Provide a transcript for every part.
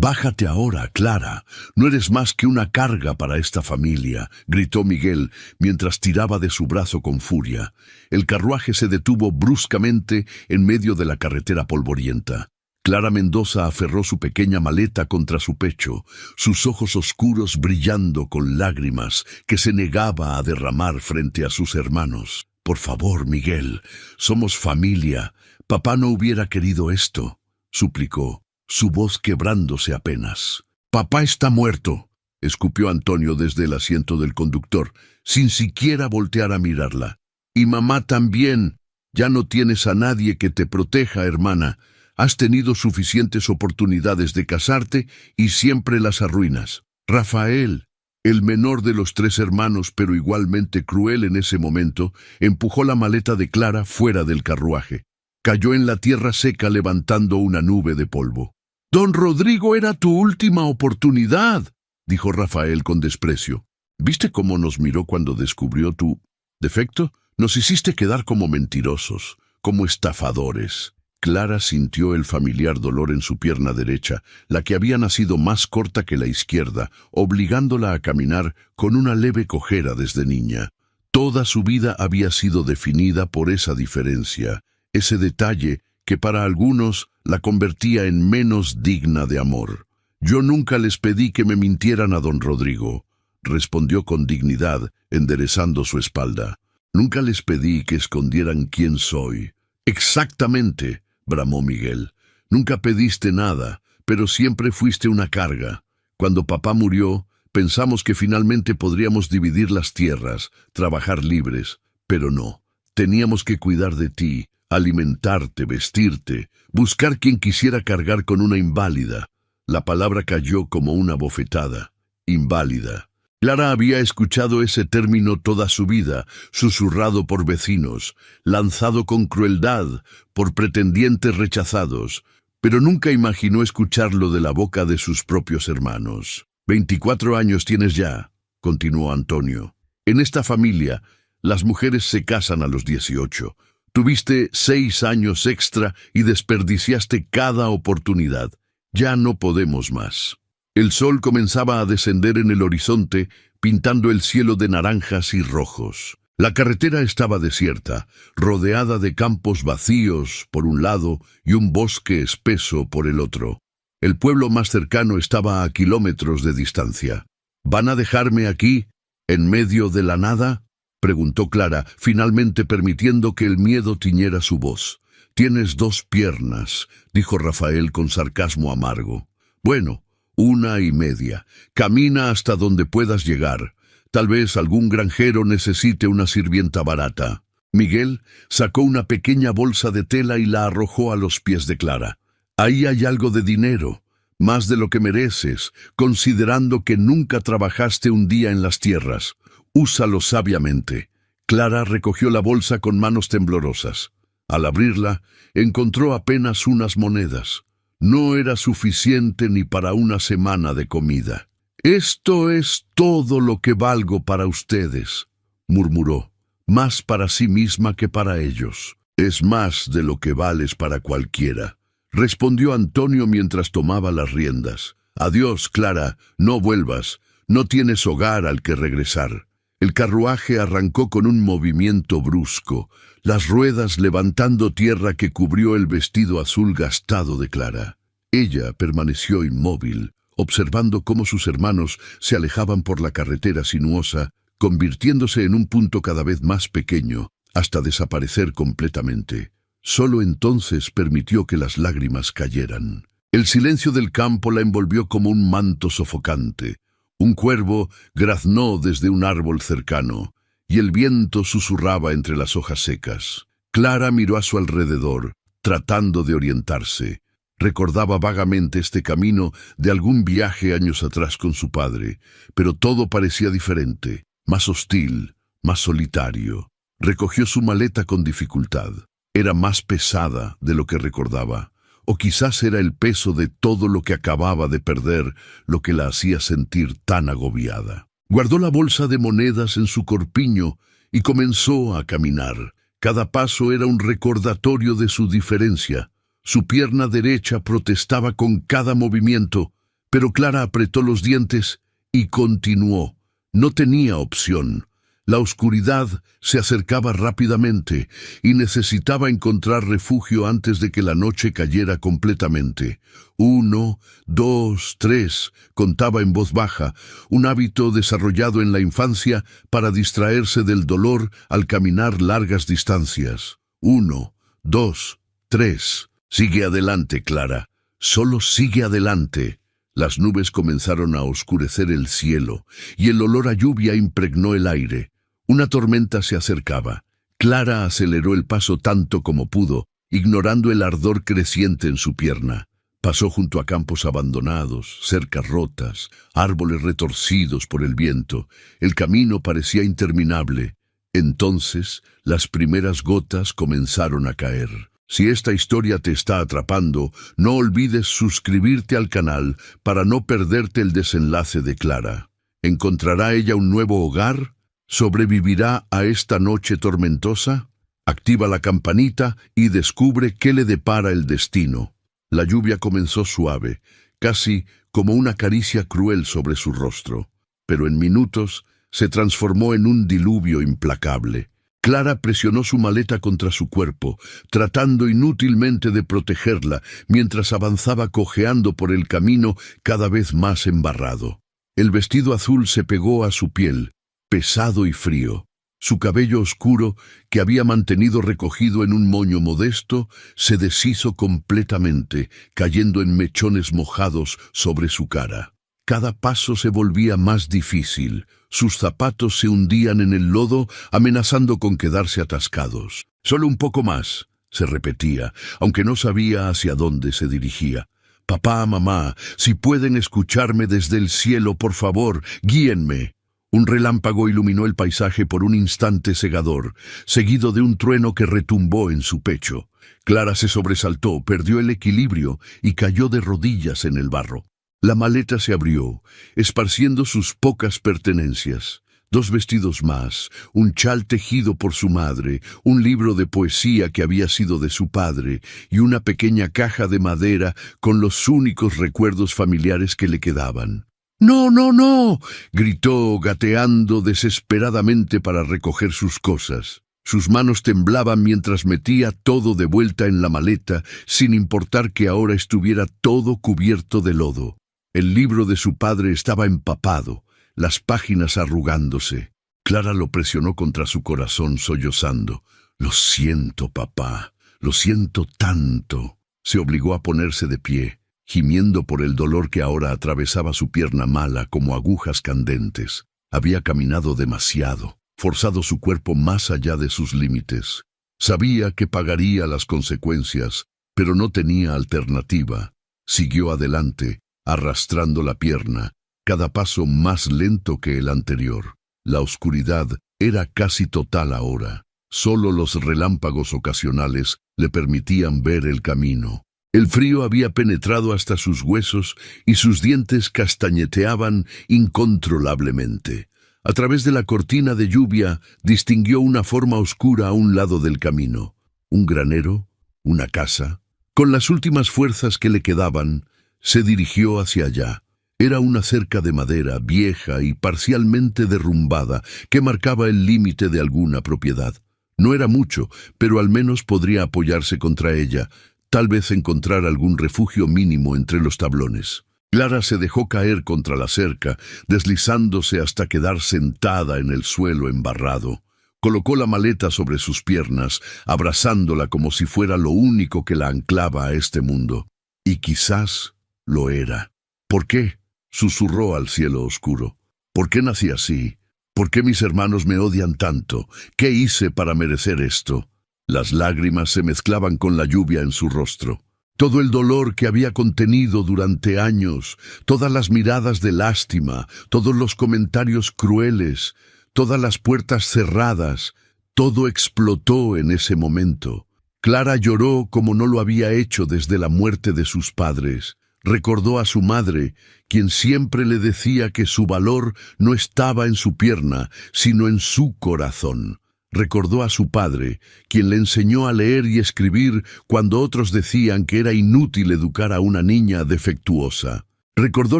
«Bájate ahora, Clara. No eres más que una carga para esta familia», gritó Miguel mientras tiraba de su brazo con furia. El carruaje se detuvo bruscamente en medio de la carretera polvorienta. Clara Mendoza aferró su pequeña maleta contra su pecho, sus ojos oscuros brillando con lágrimas que se negaba a derramar frente a sus hermanos. «Por favor, Miguel, somos familia. Papá no hubiera querido esto», suplicó, su voz quebrándose apenas. «Papá está muerto», escupió Antonio desde el asiento del conductor, sin siquiera voltear a mirarla. «Y mamá también. Ya no tienes a nadie que te proteja, hermana. Has tenido suficientes oportunidades de casarte y siempre las arruinas». Rafael, el menor de los 3 hermanos, pero igualmente cruel en ese momento, empujó la maleta de Clara fuera del carruaje. Cayó en la tierra seca levantando una nube de polvo. «Don Rodrigo era tu última oportunidad», dijo Rafael con desprecio. «¿Viste cómo nos miró cuando descubrió tu defecto? Nos hiciste quedar como mentirosos, como estafadores». Clara sintió el familiar dolor en su pierna derecha, la que había nacido más corta que la izquierda, obligándola a caminar con una leve cojera desde niña. Toda su vida había sido definida por esa diferencia, ese detalle que para algunos la convertía en menos digna de amor. «Yo nunca les pedí que me mintieran a don Rodrigo», respondió con dignidad, enderezando su espalda. «Nunca les pedí que escondieran quién soy». «Exactamente», bramó Miguel. «Nunca pediste nada, pero siempre fuiste una carga. Cuando papá murió, pensamos que finalmente podríamos dividir las tierras, trabajar libres, pero no. Teníamos que cuidar de ti, alimentarte, vestirte, buscar quien quisiera cargar con una inválida». La palabra cayó como una bofetada. Inválida. Clara había escuchado ese término toda su vida, susurrado por vecinos, lanzado con crueldad por pretendientes rechazados, pero nunca imaginó escucharlo de la boca de sus propios hermanos. 24 años tienes ya, continuó Antonio. En esta familia, las mujeres se casan a los 18. Tuviste 6 años extra y desperdiciaste cada oportunidad. Ya no podemos más. El sol comenzaba a descender en el horizonte, pintando el cielo de naranjas y rojos. La carretera estaba desierta, rodeada de campos vacíos por un lado y un bosque espeso por el otro. El pueblo más cercano estaba a kilómetros de distancia. «¿Van a dejarme aquí, en medio de la nada?», preguntó Clara, finalmente permitiendo que el miedo tiñera su voz. «Tienes 2 piernas», dijo Rafael con sarcasmo amargo. «Bueno, 1.5. Camina hasta donde puedas llegar. Tal vez algún granjero necesite una sirvienta barata». Miguel sacó una pequeña bolsa de tela y la arrojó a los pies de Clara. «Ahí hay algo de dinero, más de lo que mereces, considerando que nunca trabajaste un día en las tierras. Úsalo sabiamente». Clara recogió la bolsa con manos temblorosas. Al abrirla, encontró apenas unas monedas. No era suficiente ni para una semana de comida. «Esto es todo lo que valgo para ustedes», murmuró, «más para sí misma que para ellos». «Es más de lo que vales para cualquiera», respondió Antonio mientras tomaba las riendas. «Adiós, Clara, no vuelvas, no tienes hogar al que regresar». El carruaje arrancó con un movimiento brusco, las ruedas levantando tierra que cubrió el vestido azul gastado de Clara. Ella permaneció inmóvil, observando cómo sus hermanos se alejaban por la carretera sinuosa, convirtiéndose en un punto cada vez más pequeño, hasta desaparecer completamente. Solo entonces permitió que las lágrimas cayeran. El silencio del campo la envolvió como un manto sofocante. Un cuervo graznó desde un árbol cercano, y el viento susurraba entre las hojas secas. Clara miró a su alrededor, tratando de orientarse. Recordaba vagamente este camino de algún viaje años atrás con su padre, pero todo parecía diferente, más hostil, más solitario. Recogió su maleta con dificultad. Era más pesada de lo que recordaba. O quizás era el peso de todo lo que acababa de perder lo que la hacía sentir tan agobiada. Guardó la bolsa de monedas en su corpiño y comenzó a caminar. Cada paso era un recordatorio de su diferencia. Su pierna derecha protestaba con cada movimiento, Pero Clara apretó los dientes y continuó. No tenía opción. La oscuridad se acercaba rápidamente y necesitaba encontrar refugio antes de que la noche cayera completamente. 1, 2, 3, contaba en voz baja, un hábito desarrollado en la infancia para distraerse del dolor al caminar largas distancias. 1, 2, 3. Sigue adelante, Clara. Solo sigue adelante. Las nubes comenzaron a oscurecer el cielo y el olor a lluvia impregnó el aire. Una tormenta se acercaba. Clara aceleró el paso tanto como pudo, ignorando el ardor creciente en su pierna. Pasó junto a campos abandonados, cercas rotas, árboles retorcidos por el viento. El camino parecía interminable. Entonces, las primeras gotas comenzaron a caer. Si esta historia te está atrapando, no olvides suscribirte al canal para no perderte el desenlace de Clara. ¿Encontrará ella un nuevo hogar? ¿Sobrevivirá a esta noche tormentosa? Activa la campanita y descubre qué le depara el destino. La lluvia comenzó suave, casi como una caricia cruel sobre su rostro, pero en minutos se transformó en un diluvio implacable. Clara presionó su maleta contra su cuerpo, tratando inútilmente de protegerla, mientras avanzaba cojeando por el camino cada vez más embarrado. El vestido azul se pegó a su piel, pesado y frío. Su cabello oscuro, que había mantenido recogido en un moño modesto, se deshizo completamente, cayendo en mechones mojados sobre su cara. Cada paso se volvía más difícil. Sus zapatos se hundían en el lodo, amenazando con quedarse atascados. «Solo un poco más», se repetía, aunque no sabía hacia dónde se dirigía. «Papá, mamá, si pueden escucharme desde el cielo, por favor, guíenme». Un relámpago iluminó el paisaje por un instante cegador, seguido de un trueno que retumbó en su pecho. Clara se sobresaltó, perdió el equilibrio y cayó de rodillas en el barro. La maleta se abrió, esparciendo sus pocas pertenencias. 2 vestidos más, un chal tejido por su madre, un libro de poesía que había sido de su padre y una pequeña caja de madera con los únicos recuerdos familiares que le quedaban. «¡No, no, no!», gritó, gateando desesperadamente para recoger sus cosas. Sus manos temblaban mientras metía todo de vuelta en la maleta, sin importar que ahora estuviera todo cubierto de lodo. El libro de su padre estaba empapado, las páginas arrugándose. Clara lo presionó contra su corazón, sollozando. «Lo siento, papá, lo siento tanto». Se obligó a ponerse de pie, gimiendo por el dolor que ahora atravesaba su pierna mala como agujas candentes. Había caminado demasiado, forzado su cuerpo más allá de sus límites. Sabía que pagaría las consecuencias, pero no tenía alternativa. Siguió adelante, arrastrando la pierna, cada paso más lento que el anterior. La oscuridad era casi total ahora. Solo los relámpagos ocasionales le permitían ver el camino. El frío había penetrado hasta sus huesos y sus dientes castañeteaban incontrolablemente. A través de la cortina de lluvia distinguió una forma oscura a un lado del camino. Un granero, una casa. Con las últimas fuerzas que le quedaban, se dirigió hacia allá. Era una cerca de madera vieja y parcialmente derrumbada que marcaba el límite de alguna propiedad. No era mucho, pero al menos podría apoyarse contra ella, tal vez encontrar algún refugio mínimo entre los tablones. Clara se dejó caer contra la cerca, deslizándose hasta quedar sentada en el suelo embarrado. Colocó la maleta sobre sus piernas, abrazándola como si fuera lo único que la anclaba a este mundo. Y quizás lo era. «¿Por qué?», susurró al cielo oscuro. «¿Por qué nací así? ¿Por qué mis hermanos me odian tanto? ¿Qué hice para merecer esto?». Las lágrimas se mezclaban con la lluvia en su rostro. Todo el dolor que había contenido durante años, todas las miradas de lástima, todos los comentarios crueles, todas las puertas cerradas, todo explotó en ese momento. Clara lloró como no lo había hecho desde la muerte de sus padres. Recordó a su madre, quien siempre le decía que su valor no estaba en su pierna, sino en su corazón. Recordó a su padre, quien le enseñó a leer y escribir cuando otros decían que era inútil educar a una niña defectuosa. Recordó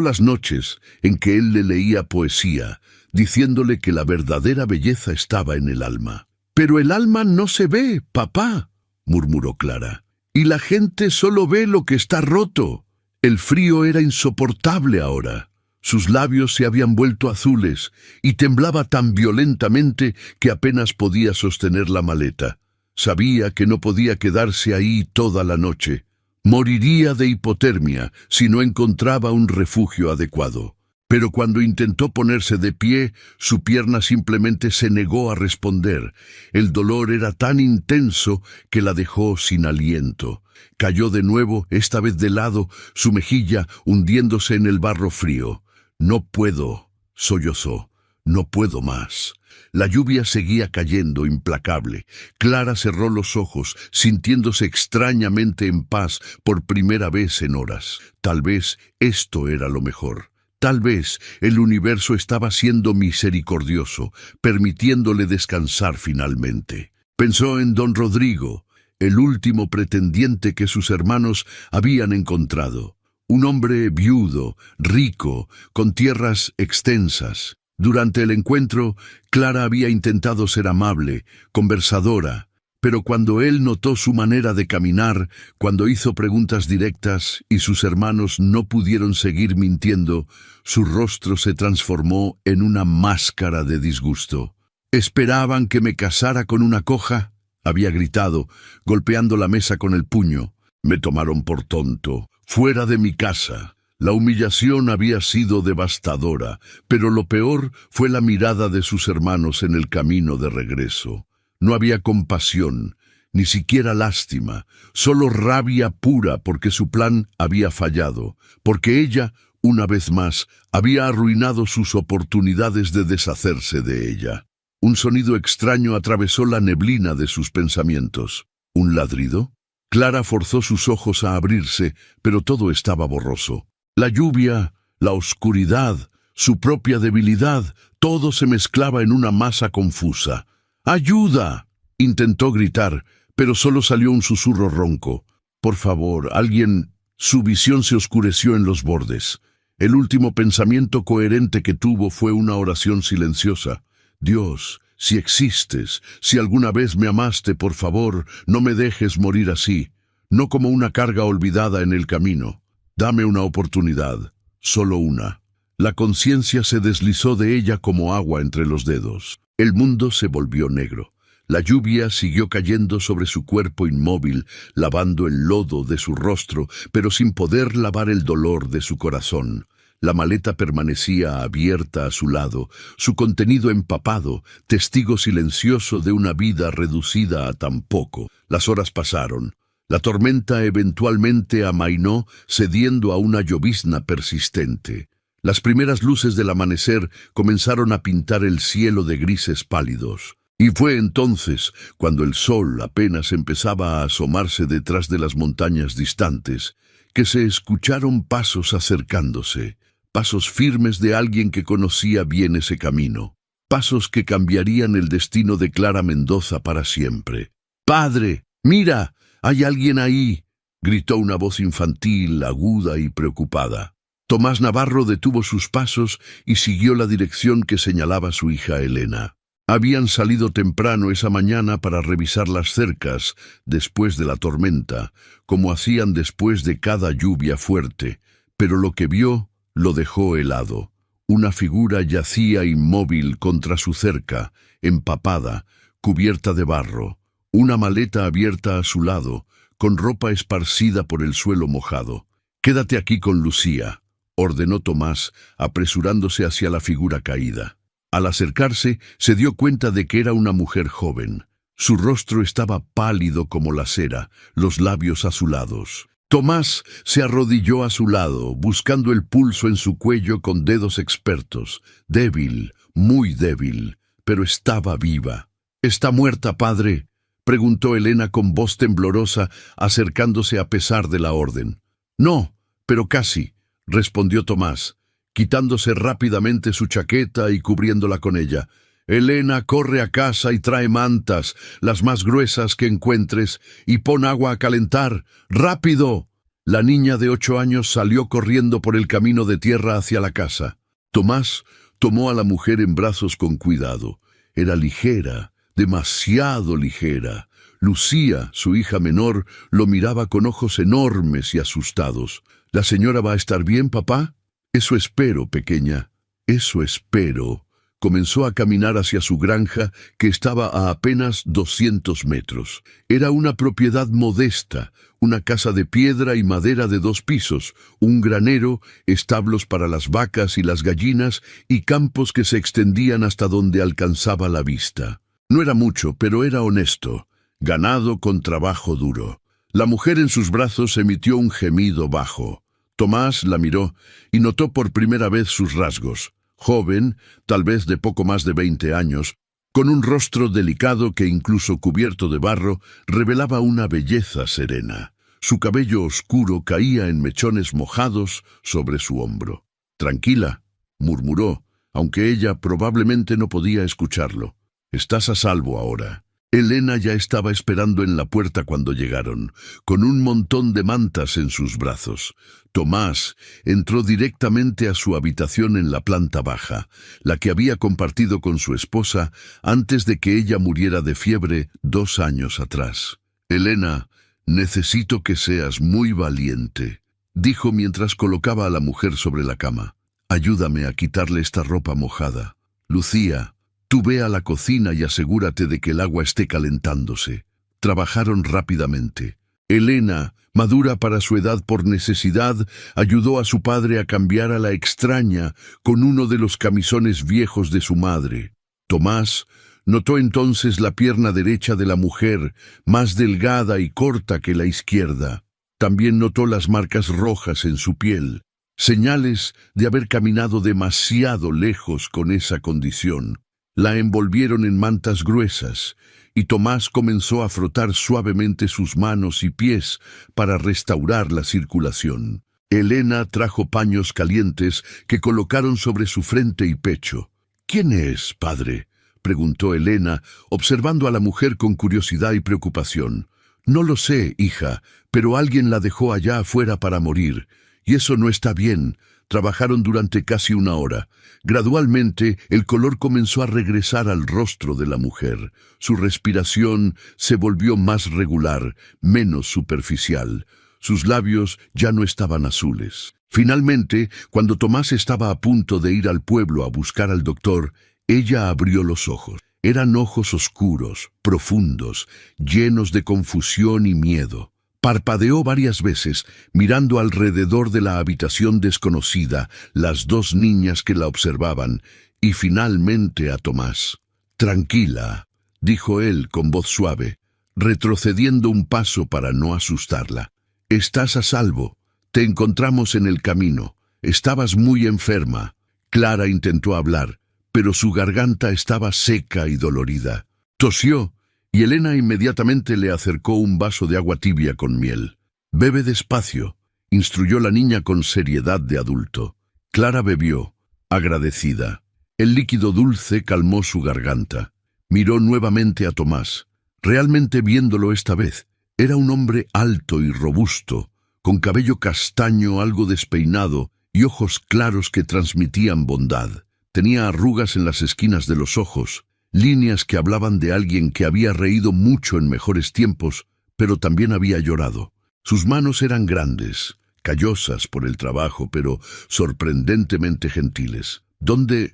las noches en que él le leía poesía, diciéndole que la verdadera belleza estaba en el alma. «Pero el alma no se ve, papá», murmuró Clara. «Y la gente solo ve lo que está roto». El frío era insoportable ahora. Sus labios se habían vuelto azules y temblaba tan violentamente que apenas podía sostener la maleta. Sabía que no podía quedarse ahí toda la noche. Moriría de hipotermia si no encontraba un refugio adecuado. Pero cuando intentó ponerse de pie, su pierna simplemente se negó a responder. El dolor era tan intenso que la dejó sin aliento. Cayó de nuevo, esta vez de lado, su mejilla hundiéndose en el barro frío. «No puedo», sollozó. «No puedo más». La lluvia seguía cayendo, implacable. Clara cerró los ojos, sintiéndose extrañamente en paz por primera vez en horas. Tal vez esto era lo mejor. Tal vez el universo estaba siendo misericordioso, permitiéndole descansar finalmente. Pensó en don Rodrigo, el último pretendiente que sus hermanos habían encontrado. Un hombre viudo, rico, con tierras extensas. Durante el encuentro, Clara había intentado ser amable, conversadora, pero cuando él notó su manera de caminar, cuando hizo preguntas directas y sus hermanos no pudieron seguir mintiendo, su rostro se transformó en una máscara de disgusto. «¿Esperaban que me casara con una coja?», había gritado, golpeando la mesa con el puño. «Me tomaron por tonto. Fuera de mi casa». La humillación había sido devastadora, pero lo peor fue la mirada de sus hermanos en el camino de regreso. No había compasión, ni siquiera lástima, solo rabia pura porque su plan había fallado, porque ella, una vez más, había arruinado sus oportunidades de deshacerse de ella. Un sonido extraño atravesó la neblina de sus pensamientos. ¿Un ladrido? Clara forzó sus ojos a abrirse, pero todo estaba borroso. La lluvia, la oscuridad, su propia debilidad, todo se mezclaba en una masa confusa. «¡Ayuda!», intentó gritar, pero solo salió un susurro ronco. «Por favor, alguien». Su visión se oscureció en los bordes. El último pensamiento coherente que tuvo fue una oración silenciosa. «Dios, si existes, si alguna vez me amaste, por favor, no me dejes morir así, no como una carga olvidada en el camino. Dame una oportunidad, solo una». La conciencia se deslizó de ella como agua entre los dedos. El mundo se volvió negro. La lluvia siguió cayendo sobre su cuerpo inmóvil, lavando el lodo de su rostro, pero sin poder lavar el dolor de su corazón. La maleta permanecía abierta a su lado, su contenido empapado, testigo silencioso de una vida reducida a tan poco. Las horas pasaron. La tormenta eventualmente amainó, cediendo a una llovizna persistente. Las primeras luces del amanecer comenzaron a pintar el cielo de grises pálidos. Y fue entonces, cuando el sol apenas empezaba a asomarse detrás de las montañas distantes, que se escucharon pasos acercándose, pasos firmes de alguien que conocía bien ese camino, pasos que cambiarían el destino de Clara Mendoza para siempre. «¡Padre, mira! ¡Hay alguien ahí!», gritó una voz infantil, aguda y preocupada. Tomás Navarro detuvo sus pasos y siguió la dirección que señalaba su hija Elena. Habían salido temprano esa mañana para revisar las cercas después de la tormenta, como hacían después de cada lluvia fuerte, pero lo que vio lo dejó helado. Una figura yacía inmóvil contra su cerca, empapada, cubierta de barro. Una maleta abierta a su lado, con ropa esparcida por el suelo mojado. «Quédate aquí con Lucía», ordenó Tomás, apresurándose hacia la figura caída. Al acercarse, se dio cuenta de que era una mujer joven. Su rostro estaba pálido como la cera, los labios azulados. Tomás se arrodilló a su lado, buscando el pulso en su cuello con dedos expertos. Débil, muy débil, pero estaba viva. «¿Está muerta, padre?», preguntó Elena con voz temblorosa, acercándose a pesar de la orden. «No, pero casi», respondió Tomás, quitándose rápidamente su chaqueta y cubriéndola con ella. «Elena, corre a casa y trae mantas, las más gruesas que encuentres, y pon agua a calentar. ¡Rápido!». La niña de 8 años salió corriendo por el camino de tierra hacia la casa. Tomás tomó a la mujer en brazos con cuidado. Era ligera, demasiado ligera. Lucía, su hija menor, lo miraba con ojos enormes y asustados. ¿La señora va a estar bien, papá? Eso espero, pequeña. Eso espero. Comenzó a caminar hacia su granja, que estaba a apenas 200 metros. Era una propiedad modesta, una casa de piedra y madera de 2 pisos, un granero, establos para las vacas y las gallinas y campos que se extendían hasta donde alcanzaba la vista. No era mucho, pero era honesto. Ganado con trabajo duro. La mujer en sus brazos emitió un gemido bajo. Tomás la miró y notó por primera vez sus rasgos. Joven, tal vez de poco más de 20 años, con un rostro delicado que incluso cubierto de barro revelaba una belleza serena. Su cabello oscuro caía en mechones mojados sobre su hombro. «Tranquila», murmuró, aunque ella probablemente no podía escucharlo. «Estás a salvo ahora». Elena ya estaba esperando en la puerta cuando llegaron, con un montón de mantas en sus brazos. Tomás entró directamente a su habitación en la planta baja, la que había compartido con su esposa antes de que ella muriera de fiebre 2 años atrás. «Elena, necesito que seas muy valiente», dijo mientras colocaba a la mujer sobre la cama. «Ayúdame a quitarle esta ropa mojada. Lucía, tú ve a la cocina y asegúrate de que el agua esté calentándose». Trabajaron rápidamente. Elena, madura para su edad por necesidad, ayudó a su padre a cambiar a la extraña con uno de los camisones viejos de su madre. Tomás notó entonces la pierna derecha de la mujer, más delgada y corta que la izquierda. También notó las marcas rojas en su piel, señales de haber caminado demasiado lejos con esa condición. La envolvieron en mantas gruesas, y Tomás comenzó a frotar suavemente sus manos y pies para restaurar la circulación. Elena trajo paños calientes que colocaron sobre su frente y pecho. «¿Quién es, padre?», preguntó Elena, observando a la mujer con curiosidad y preocupación. «No lo sé, hija, pero alguien la dejó allá afuera para morir, y eso no está bien». Trabajaron durante casi 1 hora. Gradualmente, el color comenzó a regresar al rostro de la mujer. Su respiración se volvió más regular, menos superficial. Sus labios ya no estaban azules. Finalmente, cuando Tomás estaba a punto de ir al pueblo a buscar al doctor, ella abrió los ojos. Eran ojos oscuros, profundos, llenos de confusión y miedo. Parpadeó varias veces, mirando alrededor de la habitación desconocida, las 2 niñas que la observaban, y finalmente a Tomás. «Tranquila», dijo él con voz suave, retrocediendo un paso para no asustarla. «Estás a salvo. Te encontramos en el camino. Estabas muy enferma». Clara intentó hablar, pero su garganta estaba seca y dolorida. Tosió, y Elena inmediatamente le acercó un vaso de agua tibia con miel. «Bebe despacio», instruyó la niña con seriedad de adulto. Clara bebió, agradecida. El líquido dulce calmó su garganta. Miró nuevamente a Tomás, realmente viéndolo esta vez. Era un hombre alto y robusto, con cabello castaño algo despeinado y ojos claros que transmitían bondad. Tenía arrugas en las esquinas de los ojos, líneas que hablaban de alguien que había reído mucho en mejores tiempos, pero también había llorado. Sus manos eran grandes, callosas por el trabajo, pero sorprendentemente gentiles. ¿Dónde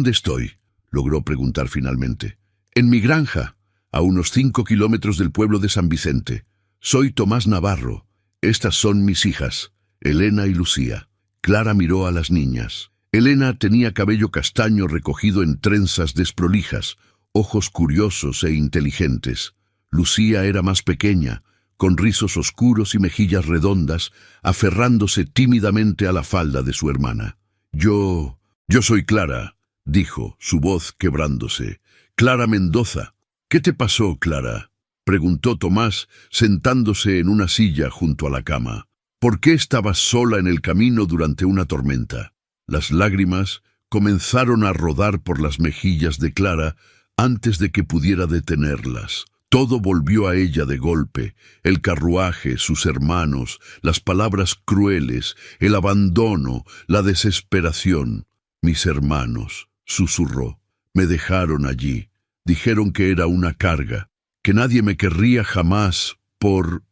estoy?», logró preguntar finalmente. «En mi granja, a unos 5 kilómetros del pueblo de San Vicente. Soy Tomás Navarro. Estas son mis hijas, Elena y Lucía». Clara miró a las niñas. Elena tenía cabello castaño recogido en trenzas desprolijas, ojos curiosos e inteligentes. Lucía era más pequeña, con rizos oscuros y mejillas redondas, aferrándose tímidamente a la falda de su hermana. Yo soy Clara», dijo, su voz quebrándose. «Clara Mendoza». «¿Qué te pasó, Clara?», preguntó Tomás, sentándose en una silla junto a la cama. «¿Por qué estabas sola en el camino durante una tormenta?». Las lágrimas comenzaron a rodar por las mejillas de Clara antes de que pudiera detenerlas. Todo volvió a ella de golpe: el carruaje, sus hermanos, las palabras crueles, el abandono, la desesperación. Mis hermanos, susurró, me dejaron allí. Dijeron que era una carga, que nadie me querría jamás por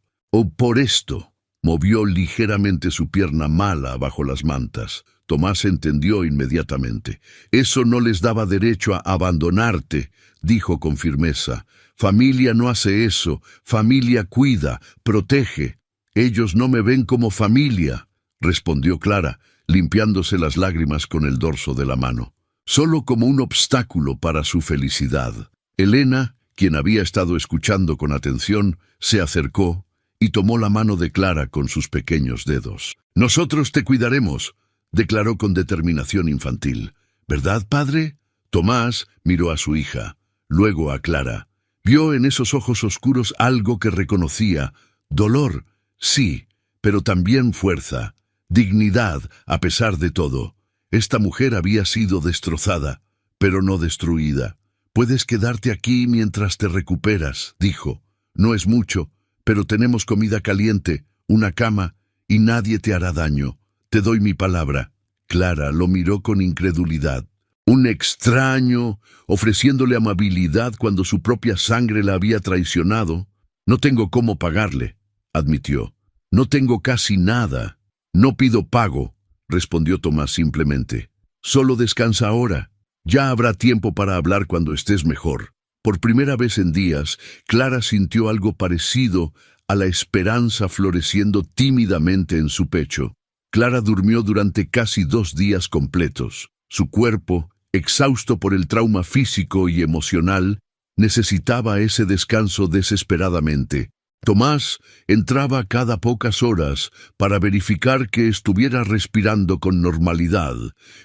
esto. Movió ligeramente su pierna mala bajo las mantas. Tomás entendió inmediatamente. Eso no les daba derecho a abandonarte, dijo con firmeza. Familia no hace eso. Familia cuida, protege. Ellos no me ven como familia, respondió Clara, limpiándose las lágrimas con el dorso de la mano. Solo como un obstáculo para su felicidad. Elena, quien había estado escuchando con atención, se acercó y tomó la mano de Clara con sus pequeños dedos. «Nosotros te cuidaremos», declaró con determinación infantil. «¿Verdad, padre?» Tomás miró a su hija, luego a Clara. Vio en esos ojos oscuros algo que reconocía. Dolor, sí, pero también fuerza, dignidad a pesar de todo. Esta mujer había sido destrozada, pero no destruida. «Puedes quedarte aquí mientras te recuperas», dijo. «No es mucho, pero tenemos comida caliente, una cama, y nadie te hará daño. Te doy mi palabra». Clara lo miró con incredulidad. Un extraño, ofreciéndole amabilidad cuando su propia sangre la había traicionado. «No tengo cómo pagarle», admitió. «No tengo casi nada». «No pido pago», respondió Tomás simplemente. «Solo descansa ahora. Ya habrá tiempo para hablar cuando estés mejor». Por primera vez en días, Clara sintió algo parecido a la esperanza floreciendo tímidamente en su pecho. Clara durmió durante casi 2 días completos. Su cuerpo, exhausto por el trauma físico y emocional, necesitaba ese descanso desesperadamente. Tomás entraba cada pocas horas para verificar que estuviera respirando con normalidad,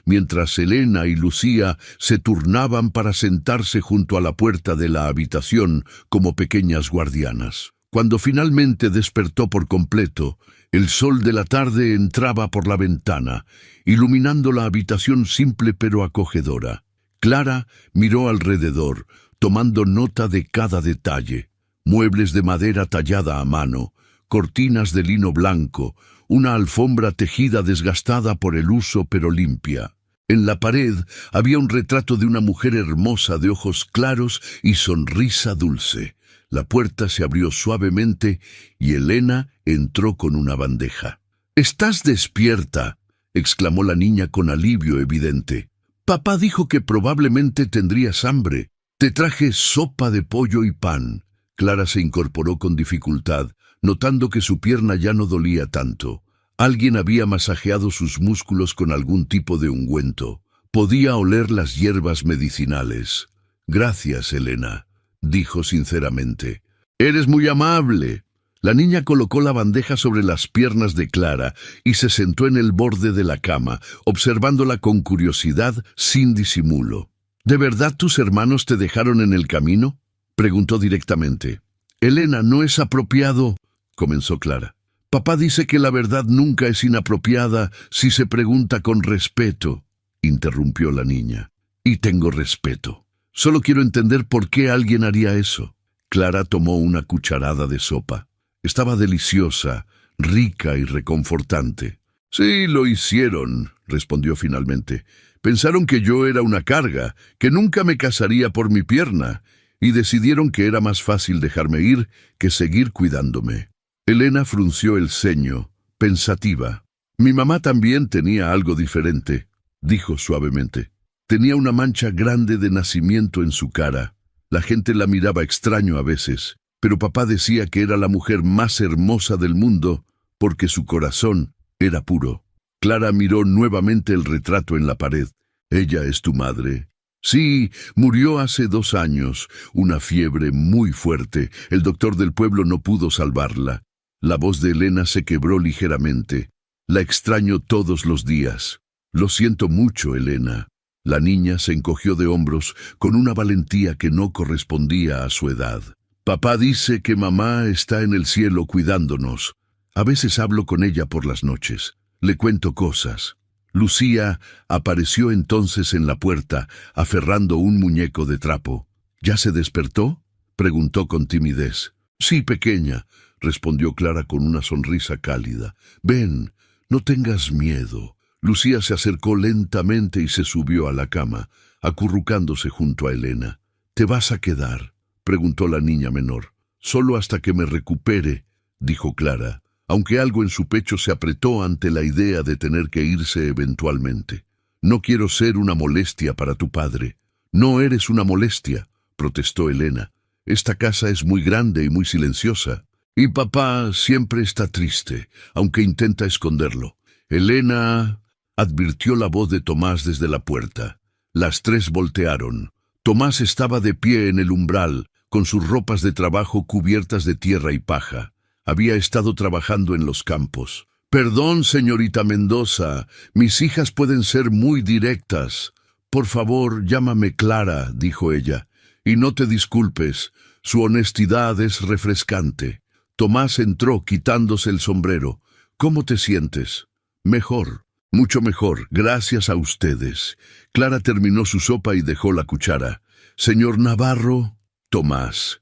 mientras Elena y Lucía se turnaban para sentarse junto a la puerta de la habitación como pequeñas guardianas. Cuando finalmente despertó por completo, el sol de la tarde entraba por la ventana, iluminando la habitación simple pero acogedora. Clara miró alrededor, tomando nota de cada detalle. Muebles de madera tallada a mano, cortinas de lino blanco, una alfombra tejida desgastada por el uso pero limpia. En la pared había un retrato de una mujer hermosa de ojos claros y sonrisa dulce. La puerta se abrió suavemente y Elena entró con una bandeja. «¿Estás despierta?», exclamó la niña con alivio evidente. «Papá dijo que probablemente tendrías hambre. Te traje sopa de pollo y pan». Clara se incorporó con dificultad, notando que su pierna ya no dolía tanto. Alguien había masajeado sus músculos con algún tipo de ungüento. Podía oler las hierbas medicinales. «Gracias, Elena», dijo sinceramente. «Eres muy amable». La niña colocó la bandeja sobre las piernas de Clara y se sentó en el borde de la cama, observándola con curiosidad sin disimulo. «¿De verdad tus hermanos te dejaron en el camino?», preguntó directamente. «Elena, no es apropiado», comenzó Clara. «Papá dice que la verdad nunca es inapropiada si se pregunta con respeto», interrumpió la niña. «Y tengo respeto. Solo quiero entender por qué alguien haría eso». Clara tomó una cucharada de sopa. Estaba deliciosa, rica y reconfortante. «Sí, lo hicieron», respondió finalmente. «Pensaron que yo era una carga, que nunca me casaría por mi pierna, y decidieron que era más fácil dejarme ir que seguir cuidándome». Elena frunció el ceño, pensativa. «Mi mamá también tenía algo diferente», dijo suavemente. «Tenía una mancha grande de nacimiento en su cara. La gente la miraba extraño a veces, pero papá decía que era la mujer más hermosa del mundo porque su corazón era puro». Clara miró nuevamente el retrato en la pared. «¿Ella es tu madre?» «Sí, murió hace 2 años, una fiebre muy fuerte. El doctor del pueblo no pudo salvarla». La voz de Elena se quebró ligeramente. «La extraño todos los días». «Lo siento mucho, Elena». La niña se encogió de hombros con una valentía que no correspondía a su edad. «Papá dice que mamá está en el cielo cuidándonos. A veces hablo con ella por las noches. Le cuento cosas». Lucía apareció entonces en la puerta, aferrando un muñeco de trapo. «¿Ya se despertó?», preguntó con timidez. Sí, pequeña, respondió Clara con una sonrisa cálida. Ven, no tengas miedo. Lucía se acercó lentamente y se subió a la cama, acurrucándose junto a Elena. ¿Te vas a quedar?, preguntó la niña menor. Solo hasta que me recupere, dijo Clara, aunque algo en su pecho se apretó ante la idea de tener que irse eventualmente. No quiero ser una molestia para tu padre. No eres una molestia, protestó Elena. Esta casa es muy grande y muy silenciosa. Y papá siempre está triste, aunque intenta esconderlo. Elena, advirtió la voz de Tomás desde la puerta. Las tres voltearon. Tomás estaba de pie en el umbral, con sus ropas de trabajo cubiertas de tierra y paja. Había estado trabajando en los campos. Perdón, señorita Mendoza, mis hijas pueden ser muy directas. Por favor, llámame Clara, dijo ella. Y no te disculpes, su honestidad es refrescante. Tomás entró quitándose el sombrero. ¿Cómo te sientes? Mejor, mucho mejor, gracias a ustedes. Clara terminó su sopa y dejó la cuchara. Señor Navarro, Tomás,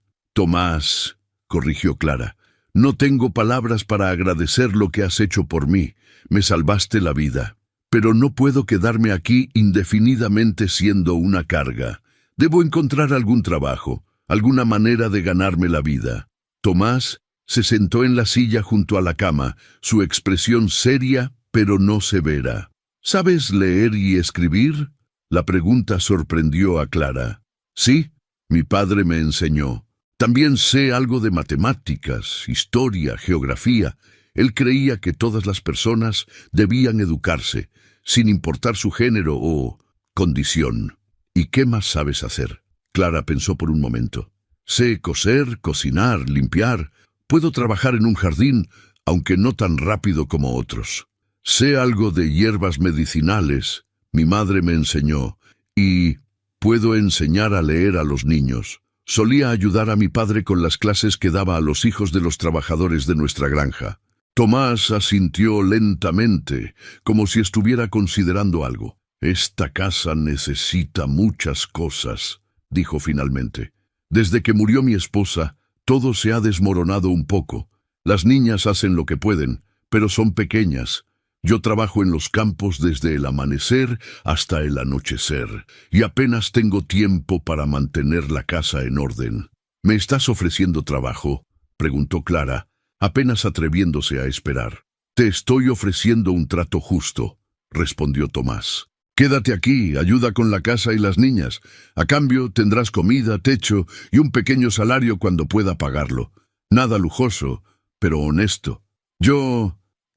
corrigió Clara. No tengo palabras para agradecer lo que has hecho por mí. Me salvaste la vida. Pero no puedo quedarme aquí indefinidamente siendo una carga. Debo encontrar algún trabajo, alguna manera de ganarme la vida. Tomás se sentó en la silla junto a la cama, su expresión seria pero no severa. ¿Sabes leer y escribir? La pregunta sorprendió a Clara. Sí, mi padre me enseñó. También sé algo de matemáticas, historia, geografía. Él creía que todas las personas debían educarse, sin importar su género o condición. ¿Y qué más sabes hacer? Clara pensó por un momento. Sé coser, cocinar, limpiar. Puedo trabajar en un jardín, aunque no tan rápido como otros. Sé algo de hierbas medicinales. Mi madre me enseñó. Y puedo enseñar a leer a los niños. Solía ayudar a mi padre con las clases que daba a los hijos de los trabajadores de nuestra granja. Tomás asintió lentamente, como si estuviera considerando algo. Esta casa necesita muchas cosas, dijo finalmente. Desde que murió mi esposa, todo se ha desmoronado un poco. Las niñas hacen lo que pueden, pero son pequeñas. Yo trabajo en los campos desde el amanecer hasta el anochecer, y apenas tengo tiempo para mantener la casa en orden. ¿Me estás ofreciendo trabajo?, preguntó Clara, apenas atreviéndose a esperar. Te estoy ofreciendo un trato justo, respondió Tomás. Quédate aquí, ayuda con la casa y las niñas. A cambio tendrás comida, techo y un pequeño salario cuando pueda pagarlo. Nada lujoso, pero honesto.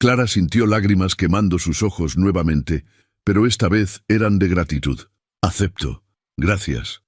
Clara sintió lágrimas quemando sus ojos nuevamente, pero esta vez eran de gratitud. Acepto. Gracias,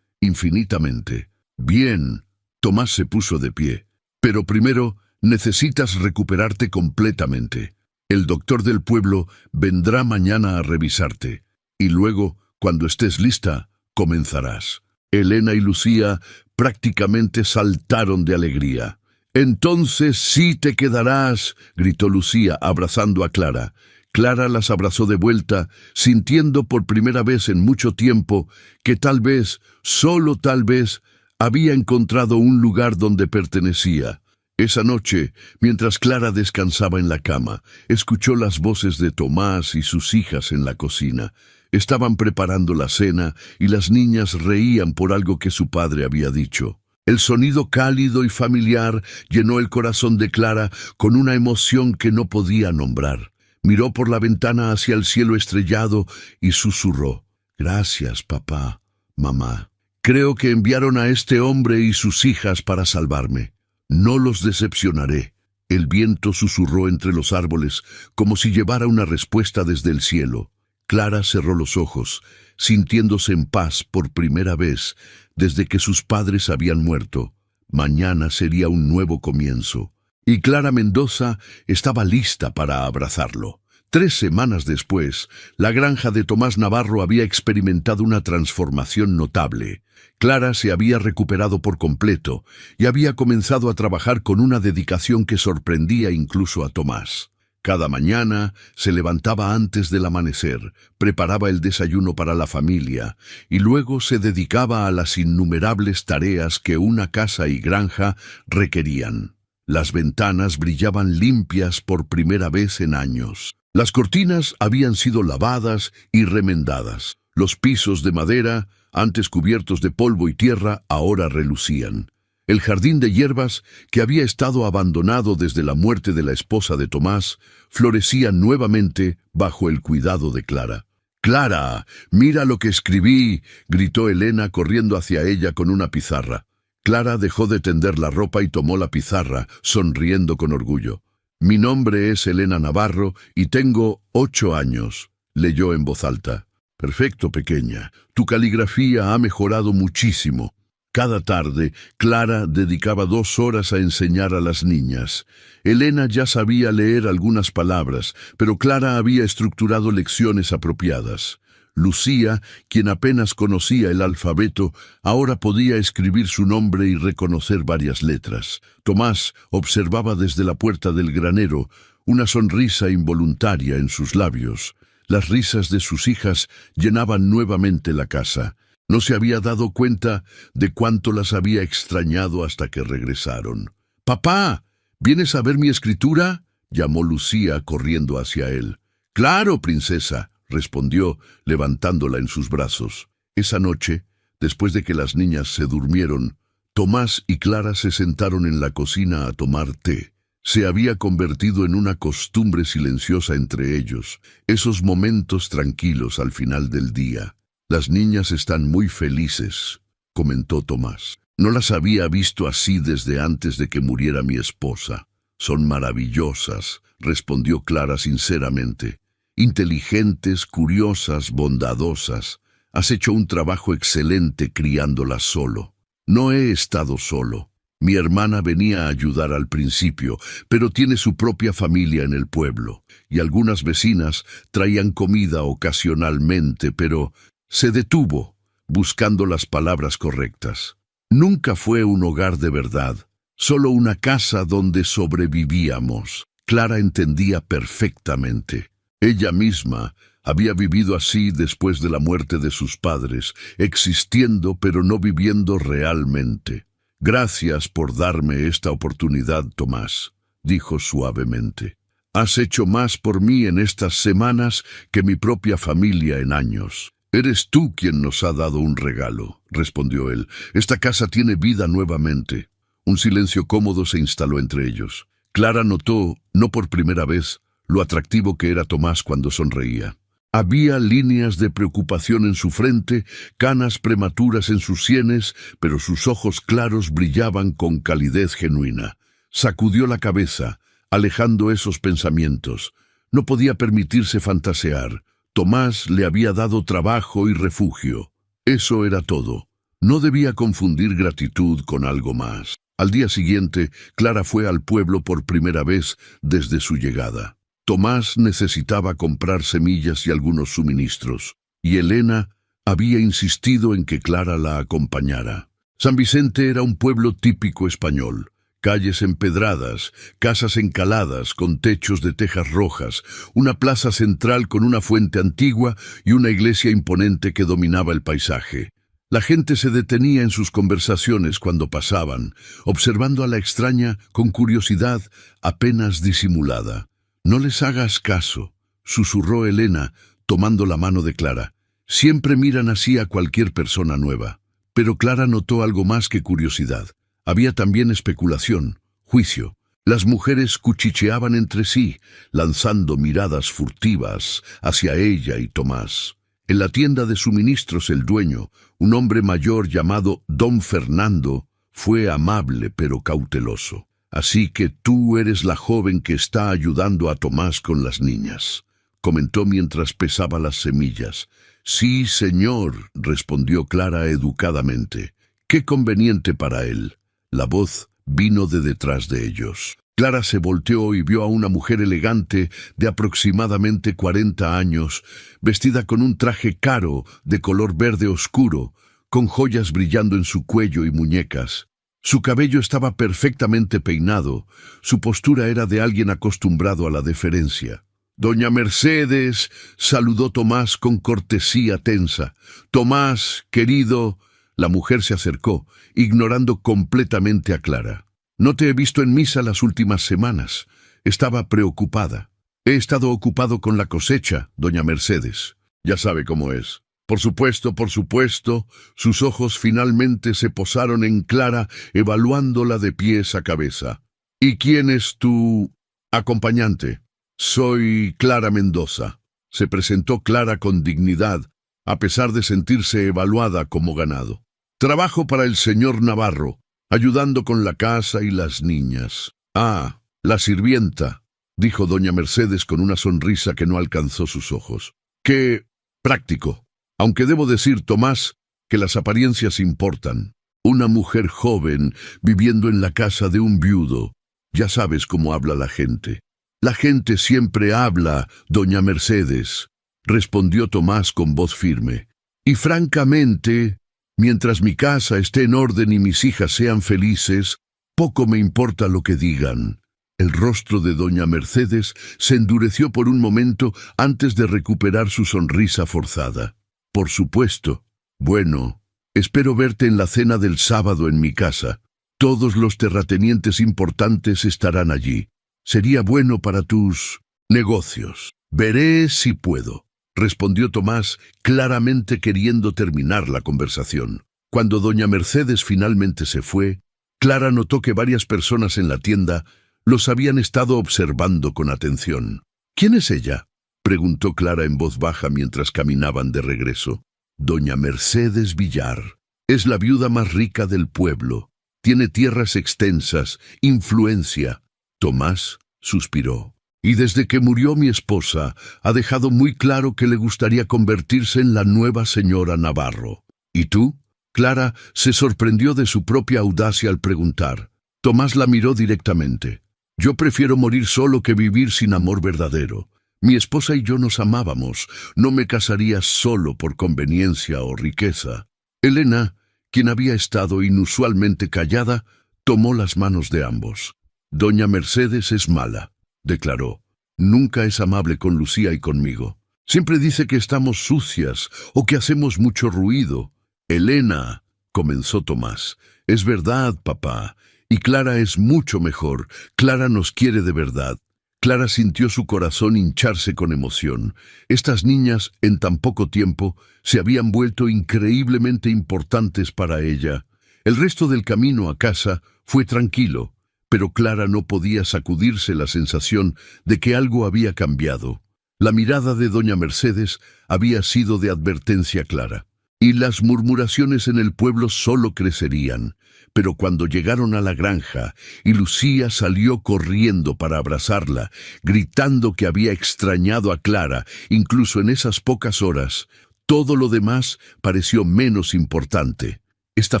infinitamente. Bien. Tomás se puso de pie. Pero primero necesitas recuperarte completamente. El doctor del pueblo vendrá mañana a revisarte. Y luego, cuando estés lista, comenzarás. Elena y Lucía prácticamente saltaron de alegría. «Entonces sí te quedarás», gritó Lucía, abrazando a Clara. Clara las abrazó de vuelta, sintiendo por primera vez en mucho tiempo que tal vez, solo tal vez, había encontrado un lugar donde pertenecía. Esa noche, mientras Clara descansaba en la cama, escuchó las voces de Tomás y sus hijas en la cocina. Estaban preparando la cena y las niñas reían por algo que su padre había dicho. El sonido cálido y familiar llenó el corazón de Clara con una emoción que no podía nombrar. Miró por la ventana hacia el cielo estrellado y susurró: «Gracias, papá, mamá. Creo que enviaron a este hombre y sus hijas para salvarme. No los decepcionaré». El viento susurró entre los árboles, como si llevara una respuesta desde el cielo. Clara cerró los ojos, sintiéndose en paz por primera vez desde que sus padres habían muerto. Mañana sería un nuevo comienzo. Y Clara Mendoza estaba lista para abrazarlo. 3 semanas después, la granja de Tomás Navarro había experimentado una transformación notable. Clara se había recuperado por completo y había comenzado a trabajar con una dedicación que sorprendía incluso a Tomás. Cada mañana se levantaba antes del amanecer, preparaba el desayuno para la familia y luego se dedicaba a las innumerables tareas que una casa y granja requerían. Las ventanas brillaban limpias por primera vez en años. Las cortinas habían sido lavadas y remendadas. Los pisos de madera, antes cubiertos de polvo y tierra, ahora relucían. El jardín de hierbas, que había estado abandonado desde la muerte de la esposa de Tomás, florecía nuevamente bajo el cuidado de Clara. «¡Clara, mira lo que escribí!», gritó Elena corriendo hacia ella con una pizarra. Clara dejó de tender la ropa y tomó la pizarra, sonriendo con orgullo. «Mi nombre es Elena Navarro y tengo 8 años», leyó en voz alta. «Perfecto, pequeña. Tu caligrafía ha mejorado muchísimo». Cada tarde, Clara dedicaba 2 horas a enseñar a las niñas. Elena ya sabía leer algunas palabras, pero Clara había estructurado lecciones apropiadas. Lucía, quien apenas conocía el alfabeto, ahora podía escribir su nombre y reconocer varias letras. Tomás observaba desde la puerta del granero, una sonrisa involuntaria en sus labios. Las risas de sus hijas llenaban nuevamente la casa. No se había dado cuenta de cuánto las había extrañado hasta que regresaron. «¡Papá! ¿Vienes a ver mi escritura?», llamó Lucía corriendo hacia él. «Claro, princesa», respondió, levantándola en sus brazos. Esa noche, después de que las niñas se durmieron, Tomás y Clara se sentaron en la cocina a tomar té. Se había convertido en una costumbre silenciosa entre ellos, esos momentos tranquilos al final del día. «Las niñas están muy felices», comentó Tomás. «No las había visto así desde antes de que muriera mi esposa». «Son maravillosas», respondió Clara sinceramente. «Inteligentes, curiosas, bondadosas. Has hecho un trabajo excelente criándolas solo». «No he estado solo. Mi hermana venía a ayudar al principio, pero tiene su propia familia en el pueblo, y algunas vecinas traían comida ocasionalmente, pero…» Se detuvo, buscando las palabras correctas. «Nunca fue un hogar de verdad, solo una casa donde sobrevivíamos». Clara entendía perfectamente. Ella misma había vivido así después de la muerte de sus padres, existiendo pero no viviendo realmente. «Gracias por darme esta oportunidad, Tomás», dijo suavemente. «Has hecho más por mí en estas semanas que mi propia familia en años». «Eres tú quien nos ha dado un regalo», respondió él. «Esta casa tiene vida nuevamente». Un silencio cómodo se instaló entre ellos. Clara notó, no por primera vez, lo atractivo que era Tomás cuando sonreía. Había líneas de preocupación en su frente, canas prematuras en sus sienes, pero sus ojos claros brillaban con calidez genuina. Sacudió la cabeza, alejando esos pensamientos. No podía permitirse fantasear. Tomás le había dado trabajo y refugio. Eso era todo. No debía confundir gratitud con algo más. Al día siguiente, Clara fue al pueblo por primera vez desde su llegada. Tomás necesitaba comprar semillas y algunos suministros, y Elena había insistido en que Clara la acompañara. San Vicente era un pueblo típico español. Calles empedradas, casas encaladas con techos de tejas rojas, una plaza central con una fuente antigua y una iglesia imponente que dominaba el paisaje. La gente se detenía en sus conversaciones cuando pasaban, observando a la extraña con curiosidad apenas disimulada. «No les hagas caso», susurró Elena, tomando la mano de Clara. «Siempre miran así a cualquier persona nueva». Pero Clara notó algo más que curiosidad. Había también especulación, juicio. Las mujeres cuchicheaban entre sí, lanzando miradas furtivas hacia ella y Tomás. En la tienda de suministros el dueño, un hombre mayor llamado Don Fernando, fue amable pero cauteloso. «Así que tú eres la joven que está ayudando a Tomás con las niñas», comentó mientras pesaba las semillas. «Sí, señor», respondió Clara educadamente. «Qué conveniente para él». La voz vino de detrás de ellos. Clara se volteó y vio a una mujer elegante de aproximadamente 40 años, vestida con un traje caro de color verde oscuro, con joyas brillando en su cuello y muñecas. Su cabello estaba perfectamente peinado, su postura era de alguien acostumbrado a la deferencia. «Doña Mercedes», saludó Tomás con cortesía tensa. «Tomás, querido». La mujer se acercó, ignorando completamente a Clara. «No te he visto en misa las últimas semanas. Estaba preocupada». «He estado ocupado con la cosecha, doña Mercedes. Ya sabe cómo es». Por supuesto, por supuesto. Sus ojos finalmente se posaron en Clara, evaluándola de pies a cabeza. «¿Y quién es tu acompañante?» «Soy Clara Mendoza». Se presentó Clara con dignidad, a pesar de sentirse evaluada como ganado. «Trabajo para el señor Navarro, ayudando con la casa y las niñas». «Ah, la sirvienta», dijo doña Mercedes con una sonrisa que no alcanzó sus ojos. «Qué práctico. Aunque debo decir, Tomás, que las apariencias importan. Una mujer joven viviendo en la casa de un viudo. Ya sabes cómo habla la gente». «La gente siempre habla, doña Mercedes», respondió Tomás con voz firme. «Y francamente, mientras mi casa esté en orden y mis hijas sean felices, poco me importa lo que digan». El rostro de doña Mercedes se endureció por un momento antes de recuperar su sonrisa forzada. «Por supuesto. Bueno, espero verte en la cena del sábado en mi casa. Todos los terratenientes importantes estarán allí. Sería bueno para tus negocios». «Veré si puedo», respondió Tomás, claramente queriendo terminar la conversación. Cuando doña Mercedes finalmente se fue, Clara notó que varias personas en la tienda los habían estado observando con atención. «¿Quién es ella?», preguntó Clara en voz baja mientras caminaban de regreso. «Doña Mercedes Villar. Es la viuda más rica del pueblo. Tiene tierras extensas, influencia». Tomás suspiró. «Y desde que murió mi esposa, ha dejado muy claro que le gustaría convertirse en la nueva señora Navarro». «¿Y tú?». Clara se sorprendió de su propia audacia al preguntar. Tomás la miró directamente. «Yo prefiero morir solo que vivir sin amor verdadero. Mi esposa y yo nos amábamos. No me casaría solo por conveniencia o riqueza». Elena, quien había estado inusualmente callada, tomó las manos de ambos. «Doña Mercedes es mala», declaró. «Nunca es amable con Lucía y conmigo. Siempre dice que estamos sucias o que hacemos mucho ruido». «Elena», comenzó Tomás. «Es verdad, papá. Y Clara es mucho mejor. Clara nos quiere de verdad». Clara sintió su corazón hincharse con emoción. Estas niñas, en tan poco tiempo, se habían vuelto increíblemente importantes para ella. El resto del camino a casa fue tranquilo, pero Clara no podía sacudirse la sensación de que algo había cambiado. La mirada de doña Mercedes había sido de advertencia clara, y las murmuraciones en el pueblo solo crecerían. Pero cuando llegaron a la granja y Lucía salió corriendo para abrazarla, gritando que había extrañado a Clara, incluso en esas pocas horas, todo lo demás pareció menos importante. Esta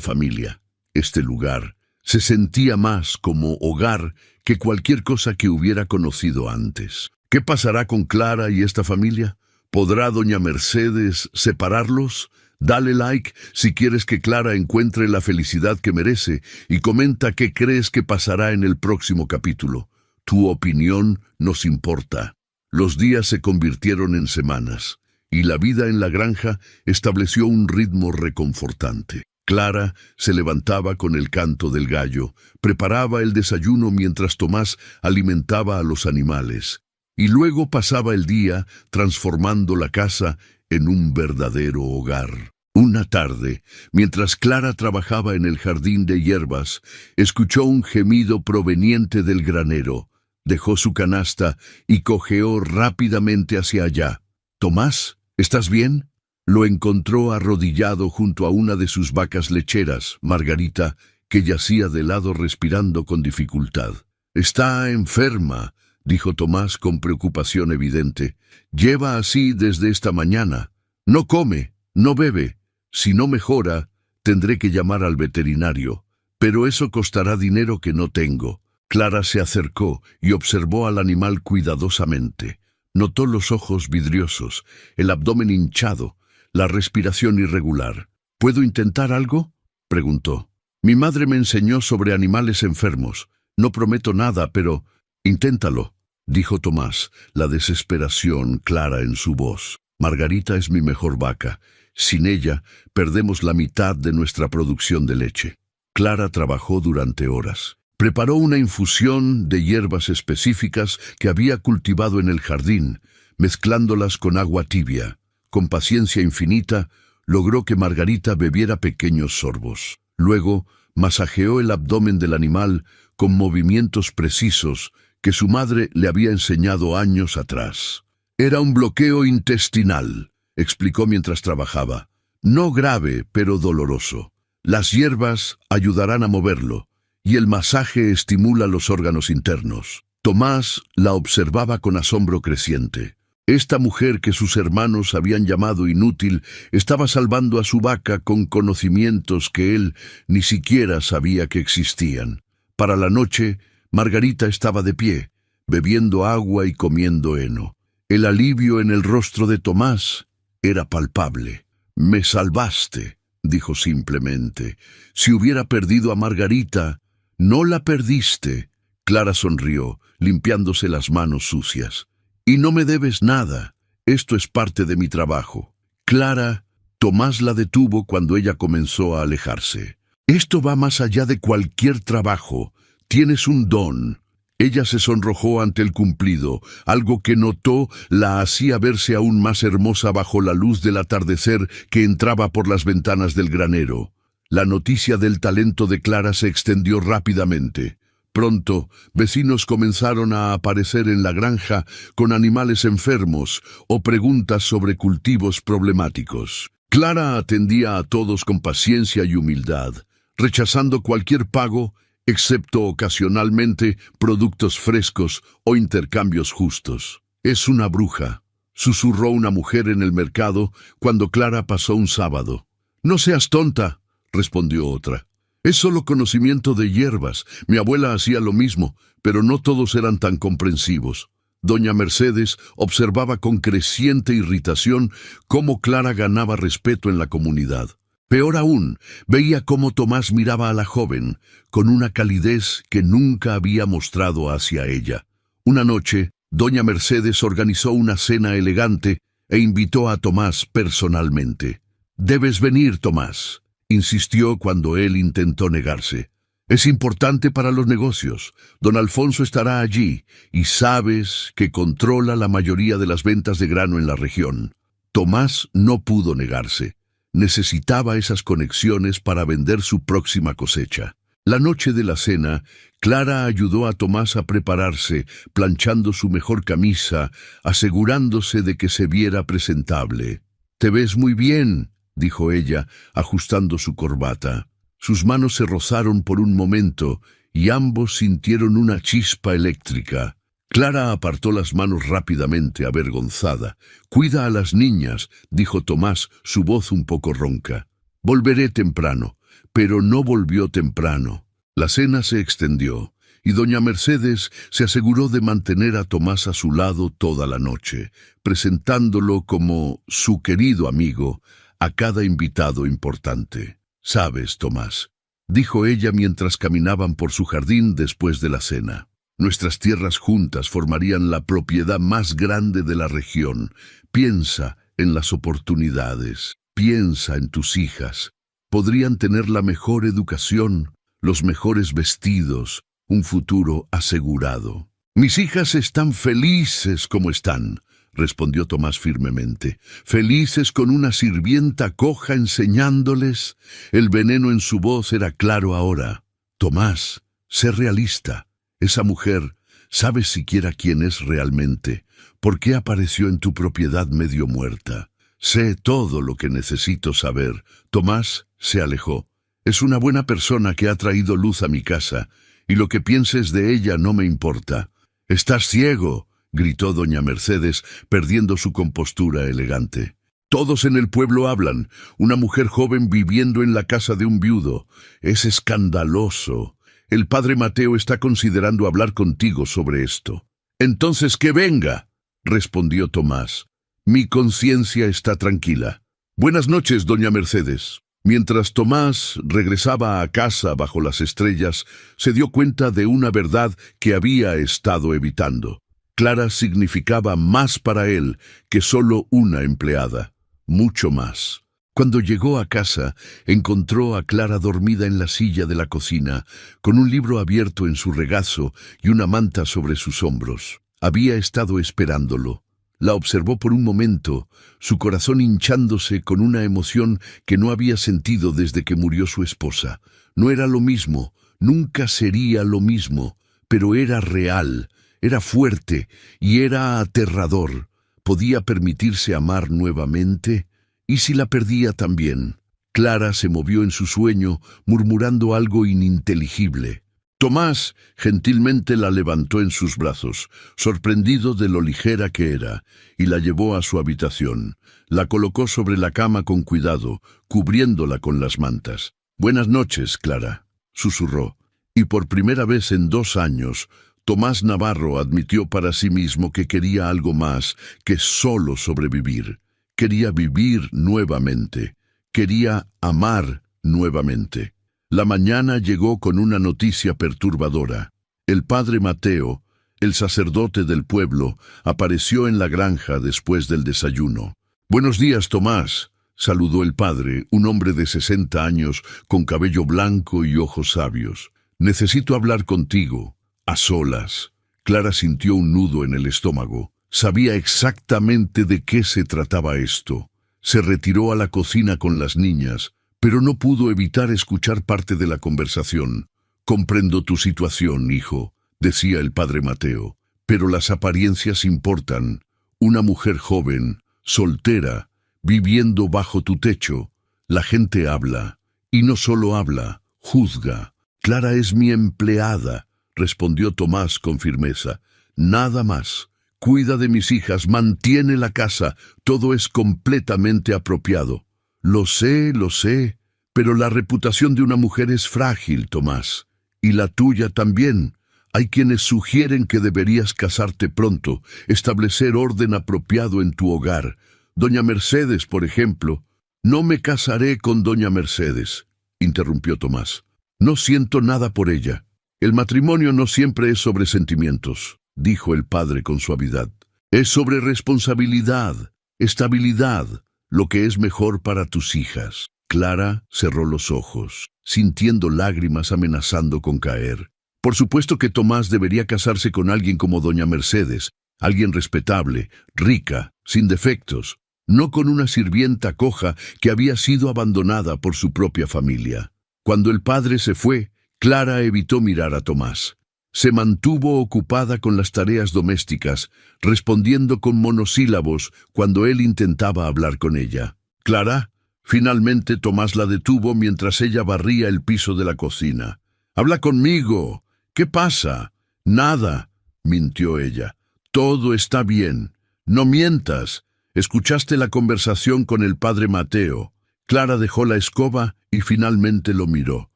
familia, este lugar, se sentía más como hogar que cualquier cosa que hubiera conocido antes. ¿Qué pasará con Clara y esta familia? ¿Podrá doña Mercedes separarlos? Dale like si quieres que Clara encuentre la felicidad que merece y comenta qué crees que pasará en el próximo capítulo. Tu opinión nos importa. Los días se convirtieron en semanas y la vida en la granja estableció un ritmo reconfortante. Clara se levantaba con el canto del gallo, preparaba el desayuno mientras Tomás alimentaba a los animales y luego pasaba el día transformando la casa en un verdadero hogar. Una tarde, mientras Clara trabajaba en el jardín de hierbas, escuchó un gemido proveniente del granero. Dejó su canasta y cojeó rápidamente hacia allá. «Tomás, ¿estás bien?». Lo encontró arrodillado junto a una de sus vacas lecheras, Margarita, que yacía de lado respirando con dificultad. «Está enferma», dijo Tomás con preocupación evidente. «Lleva así desde esta mañana. No come, no bebe. Si no mejora, tendré que llamar al veterinario. Pero eso costará dinero que no tengo». Clara se acercó y observó al animal cuidadosamente. Notó los ojos vidriosos, el abdomen hinchado, la respiración irregular. «¿Puedo intentar algo?», preguntó. Mi madre me enseñó sobre animales enfermos. No prometo nada, pero inténtalo, dijo Tomás, la desesperación clara en su voz. Margarita es mi mejor vaca. Sin ella, perdemos la mitad de nuestra producción de leche. Clara trabajó durante horas. Preparó una infusión de hierbas específicas que había cultivado en el jardín, mezclándolas con agua tibia. Con paciencia infinita, logró que Margarita bebiera pequeños sorbos. Luego, masajeó el abdomen del animal con movimientos precisos que su madre le había enseñado años atrás. Era un bloqueo intestinal, explicó mientras trabajaba. No grave, pero doloroso. Las hierbas ayudarán a moverlo, y el masaje estimula los órganos internos. Tomás la observaba con asombro creciente. Esta mujer que sus hermanos habían llamado inútil estaba salvando a su vaca con conocimientos que él ni siquiera sabía que existían. Para la noche, Margarita estaba de pie, bebiendo agua y comiendo heno. El alivio en el rostro de Tomás era palpable. «Me salvaste», dijo simplemente. «Si hubiera perdido a Margarita, no la perdiste». Clara sonrió, limpiándose las manos sucias. «Y no me debes nada. Esto es parte de mi trabajo». Clara, Tomás la detuvo cuando ella comenzó a alejarse. «Esto va más allá de cualquier trabajo. Tienes un don». Ella se sonrojó ante el cumplido. Algo que notó la hacía verse aún más hermosa bajo la luz del atardecer que entraba por las ventanas del granero. La noticia del talento de Clara se extendió rápidamente. Pronto, vecinos comenzaron a aparecer en la granja con animales enfermos o preguntas sobre cultivos problemáticos. Clara atendía a todos con paciencia y humildad, rechazando cualquier pago, excepto ocasionalmente productos frescos o intercambios justos. «Es una bruja», susurró una mujer en el mercado cuando Clara pasó un sábado. «No seas tonta», respondió otra. «Es solo conocimiento de hierbas. Mi abuela hacía lo mismo, pero no todos eran tan comprensivos». Doña Mercedes observaba con creciente irritación cómo Clara ganaba respeto en la comunidad. Peor aún, veía cómo Tomás miraba a la joven, con una calidez que nunca había mostrado hacia ella. Una noche, doña Mercedes organizó una cena elegante e invitó a Tomás personalmente. «Debes venir, Tomás», insistió cuando él intentó negarse. «Es importante para los negocios. Don Alfonso estará allí, y sabes que controla la mayoría de las ventas de grano en la región». Tomás no pudo negarse. Necesitaba esas conexiones para vender su próxima cosecha. La noche de la cena, Clara ayudó a Tomás a prepararse, planchando su mejor camisa, asegurándose de que se viera presentable. «Te ves muy bien», dijo ella, ajustando su corbata. Sus manos se rozaron por un momento y ambos sintieron una chispa eléctrica. Clara apartó las manos rápidamente, avergonzada. «Cuida a las niñas», dijo Tomás, su voz un poco ronca. «Volveré temprano». Pero no volvió temprano. La cena se extendió, y doña Mercedes se aseguró de mantener a Tomás a su lado toda la noche, presentándolo como su querido amigo a cada invitado importante. «Sabes, Tomás», dijo ella mientras caminaban por su jardín después de la cena, «nuestras tierras juntas formarían la propiedad más grande de la región. Piensa en las oportunidades, piensa en tus hijas. Podrían tener la mejor educación, los mejores vestidos, un futuro asegurado». «Mis hijas están felices como están», respondió Tomás firmemente. «Felices con una sirvienta coja enseñándoles». El veneno en su voz era claro ahora. «Tomás, sé realista. Esa mujer, ¿sabes siquiera quién es realmente? ¿Por qué apareció en tu propiedad medio muerta? Sé todo lo que necesito saber». Tomás se alejó. «Es una buena persona que ha traído luz a mi casa, y lo que pienses de ella no me importa». «Estás ciego», gritó doña Mercedes, perdiendo su compostura elegante. «Todos en el pueblo hablan. Una mujer joven viviendo en la casa de un viudo. Es escandaloso. El padre Mateo está considerando hablar contigo sobre esto». «Entonces que venga», respondió Tomás. «Mi conciencia está tranquila». «Buenas noches, doña Mercedes». Mientras Tomás regresaba a casa bajo las estrellas, se dio cuenta de una verdad que había estado evitando. Clara significaba más para él que solo una empleada, mucho más. Cuando llegó a casa, encontró a Clara dormida en la silla de la cocina, con un libro abierto en su regazo y una manta sobre sus hombros. Había estado esperándolo. La observó por un momento, su corazón hinchándose con una emoción que no había sentido desde que murió su esposa. No era lo mismo, nunca sería lo mismo, pero era real, era fuerte y era aterrador. ¿Podía permitirse amar nuevamente? ¿Y si la perdía también? Clara se movió en su sueño, murmurando algo ininteligible. Tomás gentilmente la levantó en sus brazos, sorprendido de lo ligera que era, y la llevó a su habitación. La colocó sobre la cama con cuidado, cubriéndola con las mantas. «Buenas noches, Clara», susurró. Y por primera vez en 2 años, Tomás Navarro admitió para sí mismo que quería algo más que solo sobrevivir. Quería vivir nuevamente. Quería amar nuevamente. La mañana llegó con una noticia perturbadora. El padre Mateo, el sacerdote del pueblo, apareció en la granja después del desayuno. «Buenos días, Tomás», saludó el padre, un hombre de 60 años, con cabello blanco y ojos sabios. «Necesito hablar contigo, a solas». Clara sintió un nudo en el estómago. Sabía exactamente de qué se trataba esto. Se retiró a la cocina con las niñas, pero no pudo evitar escuchar parte de la conversación. «Comprendo tu situación, hijo», decía el padre Mateo, «pero las apariencias importan. Una mujer joven, soltera, viviendo bajo tu techo. La gente habla, y no solo habla, juzga». «Clara es mi empleada», respondió Tomás con firmeza. «Nada más. Cuida de mis hijas, mantiene la casa, todo es completamente apropiado». Lo sé, pero la reputación de una mujer es frágil, Tomás. Y la tuya también. Hay quienes sugieren que deberías casarte pronto, establecer orden apropiado en tu hogar. Doña Mercedes, por ejemplo. «No me casaré con doña Mercedes», interrumpió Tomás. «No siento nada por ella. El matrimonio no siempre es sobre sentimientos», dijo el padre con suavidad. «Es sobre responsabilidad, estabilidad, lo que es mejor para tus hijas». Clara cerró los ojos, sintiendo lágrimas amenazando con caer. Por supuesto que Tomás debería casarse con alguien como doña Mercedes, alguien respetable, rica, sin defectos, no con una sirvienta coja que había sido abandonada por su propia familia. Cuando el padre se fue, Clara evitó mirar a Tomás. Se mantuvo ocupada con las tareas domésticas, respondiendo con monosílabos cuando él intentaba hablar con ella. «Clara». Finalmente Tomás la detuvo mientras ella barría el piso de la cocina. «Habla conmigo. ¿Qué pasa?» «Nada», mintió ella. «Todo está bien. No mientas. Escuchaste la conversación con el padre Mateo». Clara dejó la escoba y finalmente lo miró.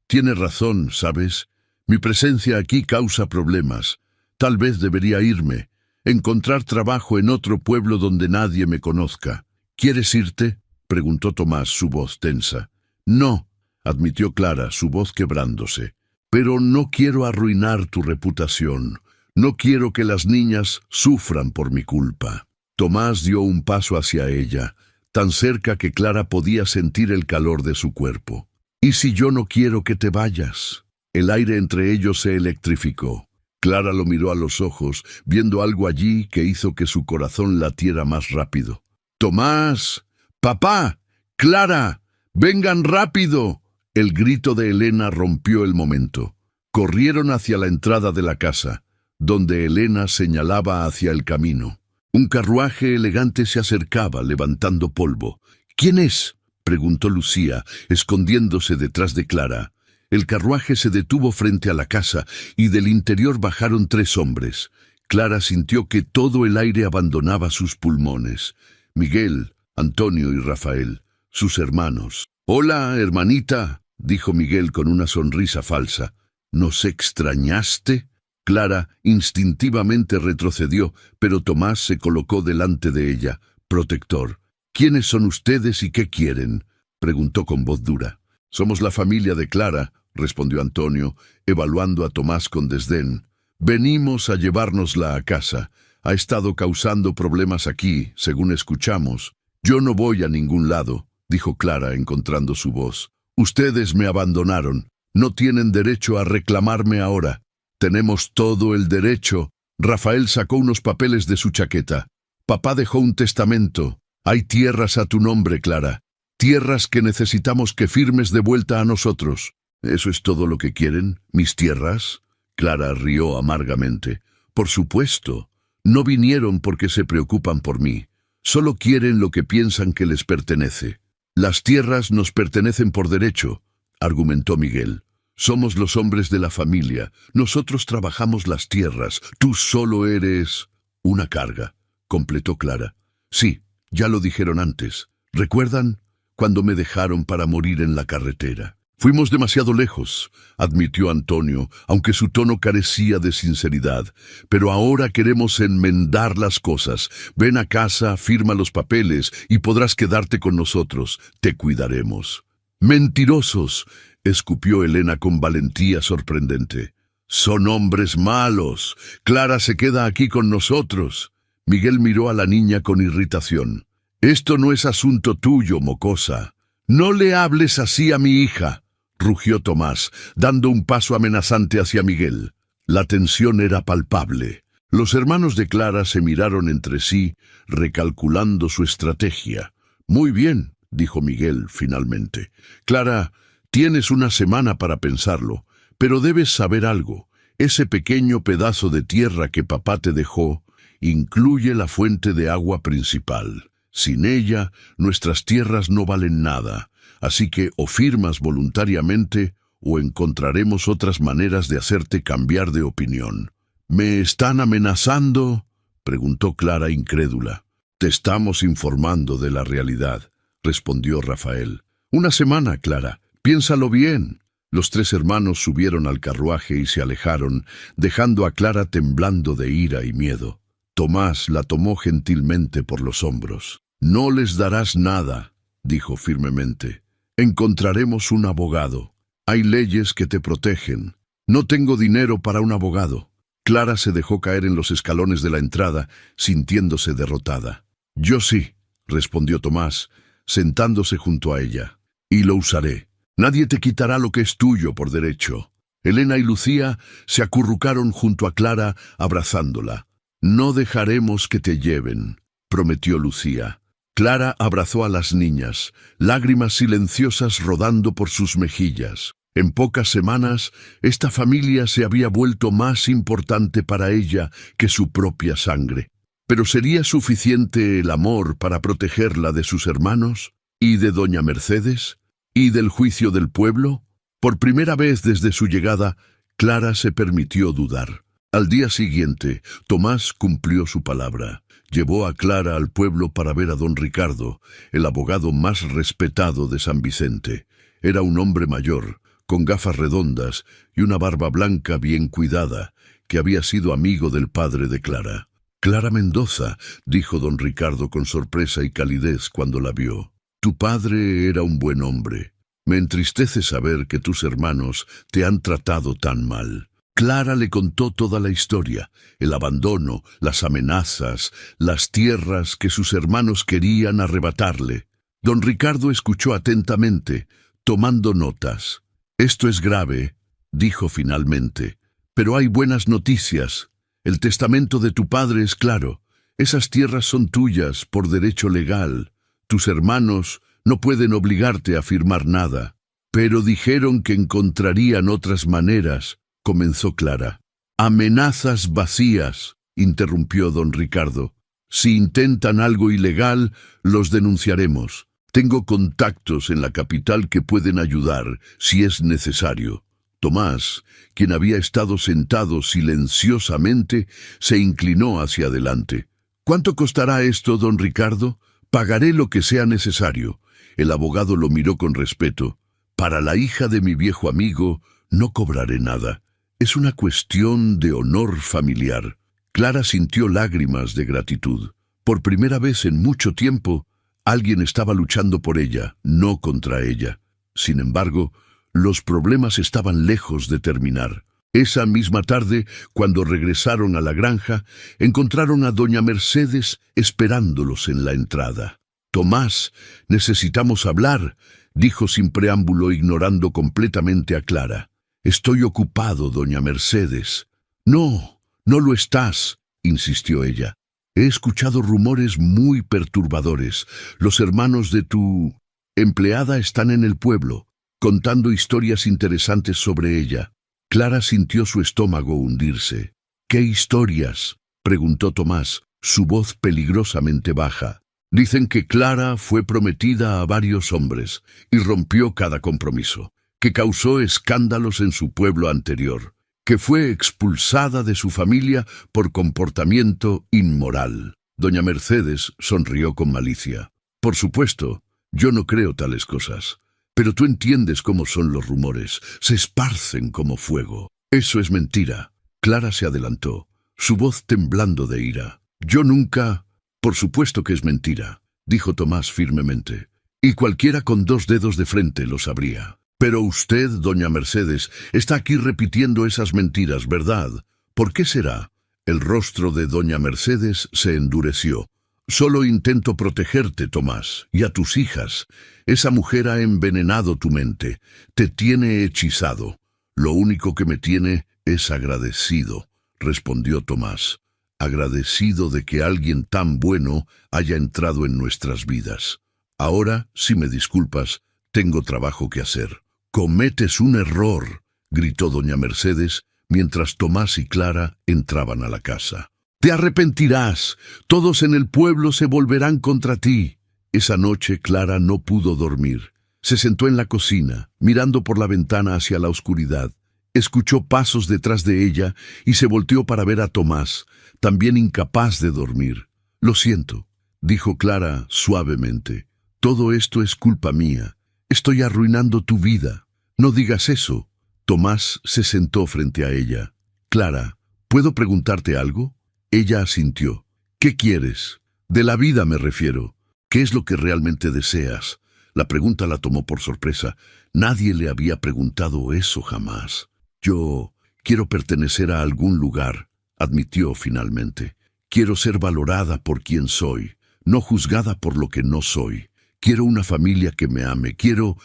«Tiene razón, ¿sabes? Mi presencia aquí causa problemas. Tal vez debería irme, encontrar trabajo en otro pueblo donde nadie me conozca». «¿Quieres irte?», preguntó Tomás, su voz tensa. «No», admitió Clara, su voz quebrándose. «Pero no quiero arruinar tu reputación. No quiero que las niñas sufran por mi culpa». Tomás dio un paso hacia ella, tan cerca que Clara podía sentir el calor de su cuerpo. «¿Y si yo no quiero que te vayas?». El aire entre ellos se electrificó. Clara lo miró a los ojos, viendo algo allí que hizo que su corazón latiera más rápido. «Tomás, papá, Clara, vengan rápido». El grito de Elena rompió el momento. Corrieron hacia la entrada de la casa, donde Elena señalaba hacia el camino. Un carruaje elegante se acercaba, levantando polvo. «¿Quién es?», preguntó Lucía, escondiéndose detrás de Clara. El carruaje se detuvo frente a la casa y del interior bajaron 3 hombres. Clara sintió que todo el aire abandonaba sus pulmones. Miguel, Antonio y Rafael, sus hermanos. «Hola, hermanita», dijo Miguel con una sonrisa falsa. «¿Nos extrañaste?». Clara instintivamente retrocedió, pero Tomás se colocó delante de ella, protector. «¿Quiénes son ustedes y qué quieren?». preguntó con voz dura. Somos la familia de Clara, respondió Antonio, evaluando a Tomás con desdén. Venimos a llevárnosla a casa. Ha estado causando problemas aquí, según escuchamos. Yo no voy a ningún lado, dijo Clara, encontrando su voz. Ustedes me abandonaron. No tienen derecho a reclamarme ahora. Tenemos todo el derecho. Rafael sacó unos papeles de su chaqueta. Papá dejó un testamento. Hay tierras a tu nombre, Clara. Tierras que necesitamos que firmes de vuelta a nosotros. ¿Eso es todo lo que quieren, mis tierras? Clara rió amargamente. Por supuesto. No vinieron porque se preocupan por mí. Solo quieren lo que piensan que les pertenece. Las tierras nos pertenecen por derecho, argumentó Miguel. Somos los hombres de la familia. Nosotros trabajamos las tierras. Tú solo eres una carga, completó Clara. Sí, ya lo dijeron antes. ¿Recuerdan cuando me dejaron para morir en la carretera? Fuimos demasiado lejos, admitió Antonio, aunque su tono carecía de sinceridad. Pero ahora queremos enmendar las cosas. Ven a casa, firma los papeles y podrás quedarte con nosotros. Te cuidaremos. ¡Mentirosos!, escupió Elena con valentía sorprendente. Son hombres malos. Clara se queda aquí con nosotros. Miguel miró a la niña con irritación. Esto no es asunto tuyo, mocosa. No le hables así a mi hija, rugió Tomás, dando un paso amenazante hacia Miguel. La tensión era palpable. Los hermanos de Clara se miraron entre sí, recalculando su estrategia. Muy bien, dijo Miguel finalmente. Clara, tienes una semana para pensarlo, pero debes saber algo. Ese pequeño pedazo de tierra que papá te dejó incluye la fuente de agua principal. Sin ella, nuestras tierras no valen nada. Así que o firmas voluntariamente o encontraremos otras maneras de hacerte cambiar de opinión. ¿Me están amenazando?, preguntó Clara incrédula. Te estamos informando de la realidad, respondió Rafael. Una semana, Clara. Piénsalo bien. Los tres hermanos subieron al carruaje y se alejaron, dejando a Clara temblando de ira y miedo. Tomás la tomó gentilmente por los hombros. No les darás nada, dijo firmemente. Encontraremos un abogado. Hay leyes que te protegen. No tengo dinero para un abogado. Clara se dejó caer en los escalones de la entrada, sintiéndose derrotada. Yo sí, respondió Tomás, sentándose junto a ella. Y lo usaré. Nadie te quitará lo que es tuyo por derecho. Elena y Lucía se acurrucaron junto a Clara, abrazándola. No dejaremos que te lleven, prometió Lucía. Clara abrazó a las niñas, lágrimas silenciosas rodando por sus mejillas. En pocas semanas, esta familia se había vuelto más importante para ella que su propia sangre. ¿Pero sería suficiente el amor para protegerla de sus hermanos? ¿Y de doña Mercedes? ¿Y del juicio del pueblo? Por primera vez desde su llegada, Clara se permitió dudar. Al día siguiente, Tomás cumplió su palabra. Llevó a Clara al pueblo para ver a don Ricardo, el abogado más respetado de San Vicente. Era un hombre mayor, con gafas redondas y una barba blanca bien cuidada, que había sido amigo del padre de Clara. «Clara Mendoza», dijo don Ricardo con sorpresa y calidez cuando la vio. «Tu padre era un buen hombre. Me entristece saber que tus hermanos te han tratado tan mal». Clara le contó toda la historia, el abandono, las amenazas, las tierras que sus hermanos querían arrebatarle. Don Ricardo escuchó atentamente, tomando notas. «Esto es grave», dijo finalmente, «pero hay buenas noticias. El testamento de tu padre es claro. Esas tierras son tuyas por derecho legal. Tus hermanos no pueden obligarte a firmar nada. Pero dijeron que encontrarían otras maneras», comenzó Clara. «Amenazas vacías», interrumpió don Ricardo. «Si intentan algo ilegal, los denunciaremos. Tengo contactos en la capital que pueden ayudar, si es necesario». Tomás, quien había estado sentado silenciosamente, se inclinó hacia adelante. «¿Cuánto costará esto, don Ricardo? Pagaré lo que sea necesario». El abogado lo miró con respeto. «Para la hija de mi viejo amigo, no cobraré nada. Es una cuestión de honor familiar». Clara sintió lágrimas de gratitud. Por primera vez en mucho tiempo, Alguien estaba luchando por ella, no contra ella. Sin embargo, los problemas estaban lejos de terminar. Esa misma tarde, cuando regresaron a la granja, encontraron a doña Mercedes esperándolos en la entrada. «Tomás, necesitamos hablar», dijo sin preámbulo, ignorando completamente a Clara. «Estoy ocupado, doña Mercedes». «No, no lo estás», insistió ella. «He escuchado rumores muy perturbadores. Los hermanos de tu empleada están en el pueblo, contando historias interesantes sobre ella». Clara sintió su estómago hundirse. «¿Qué historias?», preguntó Tomás, su voz peligrosamente baja. «Dicen que Clara fue prometida a varios hombres y rompió cada compromiso, que causó escándalos en su pueblo anterior, que fue expulsada de su familia por comportamiento inmoral». Doña Mercedes sonrió con malicia. «Por supuesto, yo no creo tales cosas. Pero tú entiendes cómo son los rumores, se esparcen como fuego. Eso es mentira». Clara se adelantó, su voz temblando de ira. «Yo nunca...» «Por supuesto que es mentira», dijo Tomás firmemente. «Y cualquiera con 2 dedos de frente lo sabría. Pero usted, doña Mercedes, está aquí repitiendo esas mentiras, ¿verdad? ¿Por qué será?». El rostro de doña Mercedes se endureció. «Solo intento protegerte, Tomás, y a tus hijas. Esa mujer ha envenenado tu mente, te tiene hechizado. Lo único que me tiene es agradecido», respondió Tomás. «Agradecido de que alguien tan bueno haya entrado en nuestras vidas. Ahora, si me disculpas, tengo trabajo que hacer». «Cometes un error», gritó doña Mercedes, mientras Tomás y Clara entraban a la casa. «Te arrepentirás, todos en el pueblo se volverán contra ti». Esa noche Clara no pudo dormir. Se sentó en la cocina, mirando por la ventana hacia la oscuridad. Escuchó pasos detrás de ella y se volteó para ver a Tomás, también incapaz de dormir. «Lo siento», dijo Clara suavemente. «Todo esto es culpa mía. Estoy arruinando tu vida. No digas eso». Tomás se sentó frente a ella. «Clara, ¿puedo preguntarte algo?». Ella asintió. «¿Qué quieres?». «De la vida me refiero. ¿Qué es lo que realmente deseas?». La pregunta la tomó por sorpresa. Nadie le había preguntado eso jamás. «Yo quiero pertenecer a algún lugar», admitió finalmente. «Quiero ser valorada por quien soy, no juzgada por lo que no soy. Quiero una familia que me ame. Quiero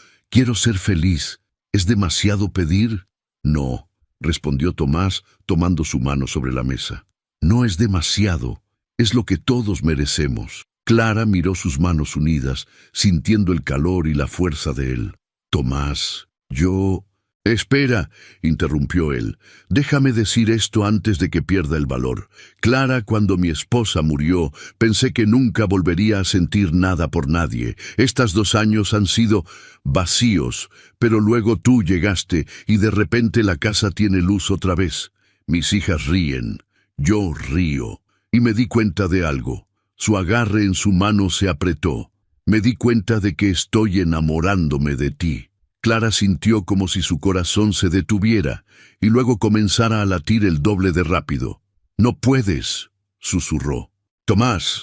ser feliz. ¿Es demasiado pedir?». «No», respondió Tomás, tomando su mano sobre la mesa. «No es demasiado. Es lo que todos merecemos». Clara miró sus manos unidas, sintiendo el calor y la fuerza de él. «Tomás, yo...». «Espera», interrumpió él. «Déjame decir esto antes de que pierda el valor. Clara, cuando mi esposa murió, pensé que nunca volvería a sentir nada por nadie. Estos 2 años han sido vacíos, pero luego tú llegaste y de repente la casa tiene luz otra vez. Mis hijas ríen, yo río, y me di cuenta de algo». Su agarre en su mano se apretó. «Me di cuenta de que estoy enamorándome de ti». Clara sintió como si su corazón se detuviera y luego comenzara a latir el doble de rápido. «No puedes», susurró. «Tomás,